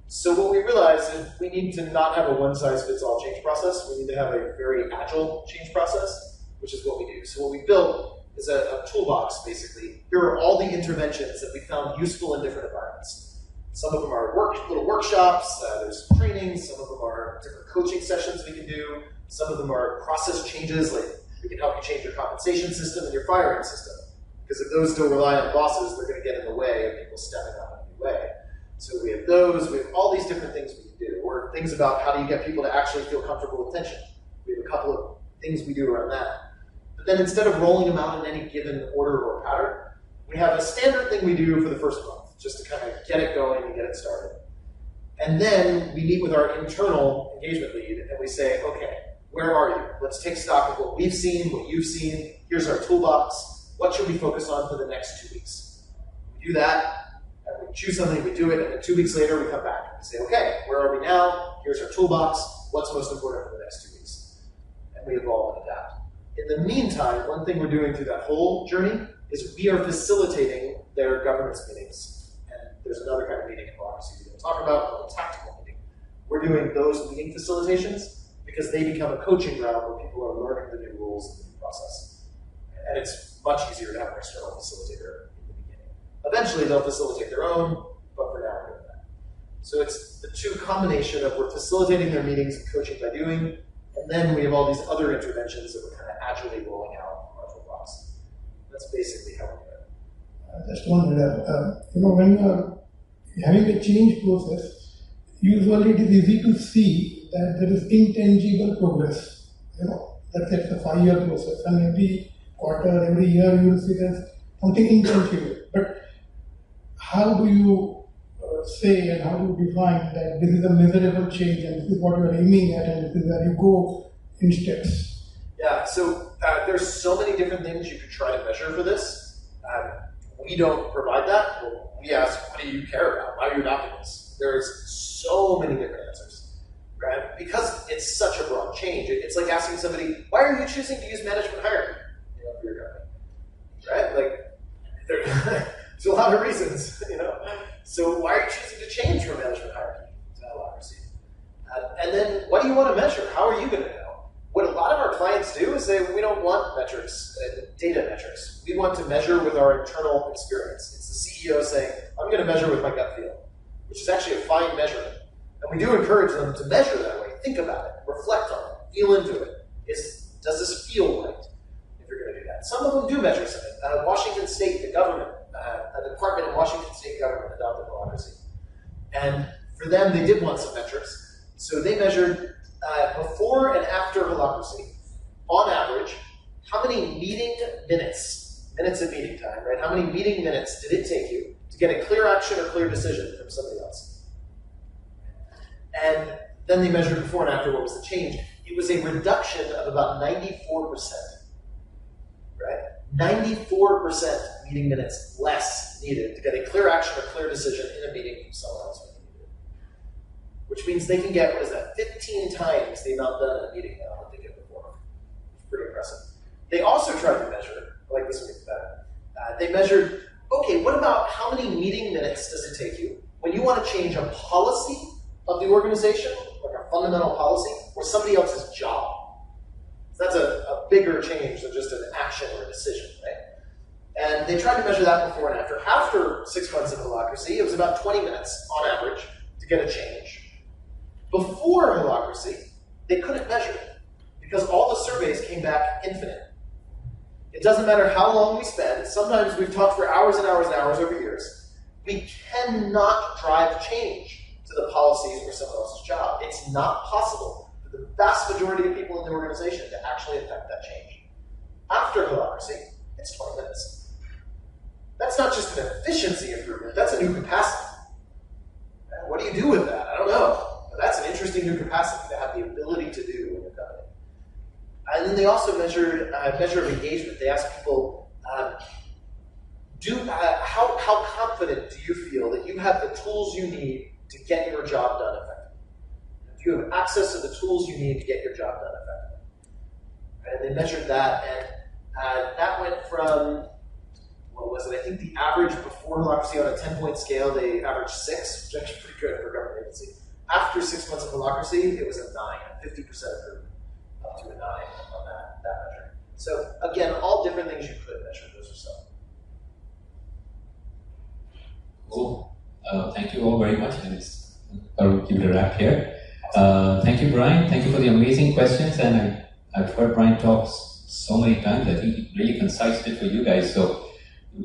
So what we realized is we need to not have a one-size-fits-all change process. We need to have a very agile change process, which is what we do. So what we built is a toolbox, basically. Here are all the interventions that we found useful in different environments. Some of them are little workshops, there's trainings, some of them are different coaching sessions we can do, some of them are process changes, like we can help you change your compensation system and your firing system. Because if those still rely on bosses, they're going to get in the way of people stepping up in a new way. So we have those, we have all these different things we can do, or things about how do you get people to actually feel comfortable with tension. We have a couple of things we do around that. But then instead of rolling them out in any given order or pattern, we have a standard thing we do for the first month, just to kind of get it going and get it started. And then we meet with our internal engagement lead and we say, okay, where are you? Let's take stock of what we've seen, what you've seen. Here's our toolbox. What should we focus on for the next 2 weeks? We do that. And we choose something, we do it, and then 2 weeks later we come back and say, okay, where are we now? Here's our toolbox. What's most important for the next 2 weeks? And we evolve and adapt. In the meantime, one thing we're doing through that whole journey is we are facilitating their governance meetings. And there's another kind of meeting in Holacracy we're going to talk about called a tactical meeting. We're doing those meeting facilitations because they become a coaching ground where people are learning the new rules and the new process. And it's much easier to have an external facilitator. Eventually they'll facilitate their own, but for now we're doing that. So it's the two combination of we're facilitating their meetings and coaching by doing, and then we have all these other interventions that we're kind of agilely rolling out in our toolbox. That's basically how we do it. Just one when you are having a change process, usually it is easy to see that there is intangible progress. That's it's a 5-year process, and every quarter, every year you will see there's something intangible. But how do you say and how do you define that this is a measurable change and this is what you are aiming at and this is where you go in steps? Yeah, so there's so many different things you could try to measure for this. We don't provide that. We ask, what do you care about? Why are you adopting this? There's so many different answers, right? Because it's such a broad change. It's like asking somebody, why are you choosing to use management hierarchy for your company? Right? Like, there's a lot of reasons, So why are you choosing to change from management hierarchy to Holacracy? And then what do you want to measure? How are you going to know? What a lot of our clients do is say we don't want metrics, data metrics. We want to measure with our internal experience. It's the CEO saying, I'm going to measure with my gut feel, which is actually a fine measurement. And we do encourage them to measure that way. Think about it, reflect on it, feel into it. Does this feel right if you're going to do that? Some of them do measure something. Washington State, the government, a department in Washington State government adopted Holacracy. And for them, they did want some metrics. So they measured before and after Holacracy, on average, how many meeting minutes of meeting time, right? How many meeting minutes did it take you to get a clear action or clear decision from somebody else? And then they measured before and after what was the change. It was a reduction of about 94%, right? 94% meeting minutes less needed to get a clear action or clear decision in a meeting from someone else when needed. Which means they can get, 15 times the amount done in a meeting now than they did before. It's pretty impressive. They also tried to measure, I like this one even better. They measured, okay, what about how many meeting minutes does it take you when you want to change a policy of the organization, like a fundamental policy, or somebody else's job? So that's a bigger change than just an action or a decision, right? And they tried to measure that before and after. After 6 months of Holacracy, it was about 20 minutes on average to get a change. Before Holacracy, they couldn't measure it because all the surveys came back infinite. It doesn't matter how long we spend. Sometimes we've talked for hours and hours and hours over years. We cannot drive change to the policies or someone else's job. It's not possible for the vast majority of people in the organization to actually affect that change. After Holacracy, it's 20 minutes. That's not just an efficiency improvement, that's a new capacity. What do you do with that? I don't know. But that's an interesting new capacity to have the ability to do in your company. And then they also measured measure of engagement. They asked people, how confident do you feel that you have the tools you need to get your job done effectively? Do you have access to the tools you need to get your job done effectively? And they measured that, and that went from, what was it? I think the average before Holacracy on a 10-point scale, they averaged 6, which is actually pretty good for a government agency. After 6 months of Holacracy, it was a 9, a 50% improvement, up to a 9 on that measure. So again, all different things you could measure. Those are some. Cool. Thank you all very much. I'll give it a wrap here. Thank you, Brian. Thank you for the amazing questions. And I've heard Brian talk so many times. I think he really concised it for you guys. So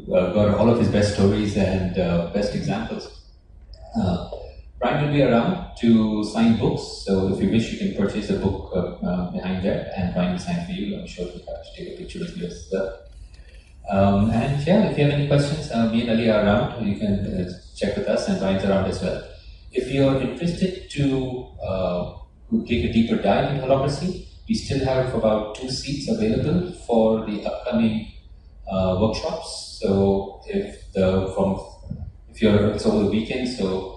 got all of his best stories and best examples. Brian will be around to sign books, so if you wish, you can purchase a book behind there, and Brian will sign for you. I'm sure we'll have to take a picture with you as well. And yeah, if you have any questions, me and Ali are around. You can check with us, and Brian's around as well. If you're interested to take a deeper dive in Holacracy, we still have about 2 seats available for the upcoming workshops. So it's over the weekend, so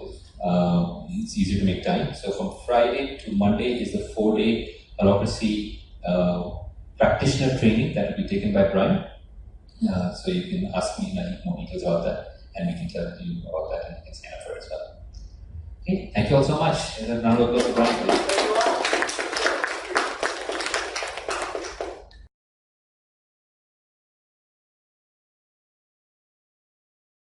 it's easy to make time. So from Friday to Monday is the 4-day Holacracy practitioner training that will be taken by Brian. So you can ask me more details about that, and we can tell you about that, and you can sign up for it as well. Okay, thank you all so much. And a round of applause for Brian.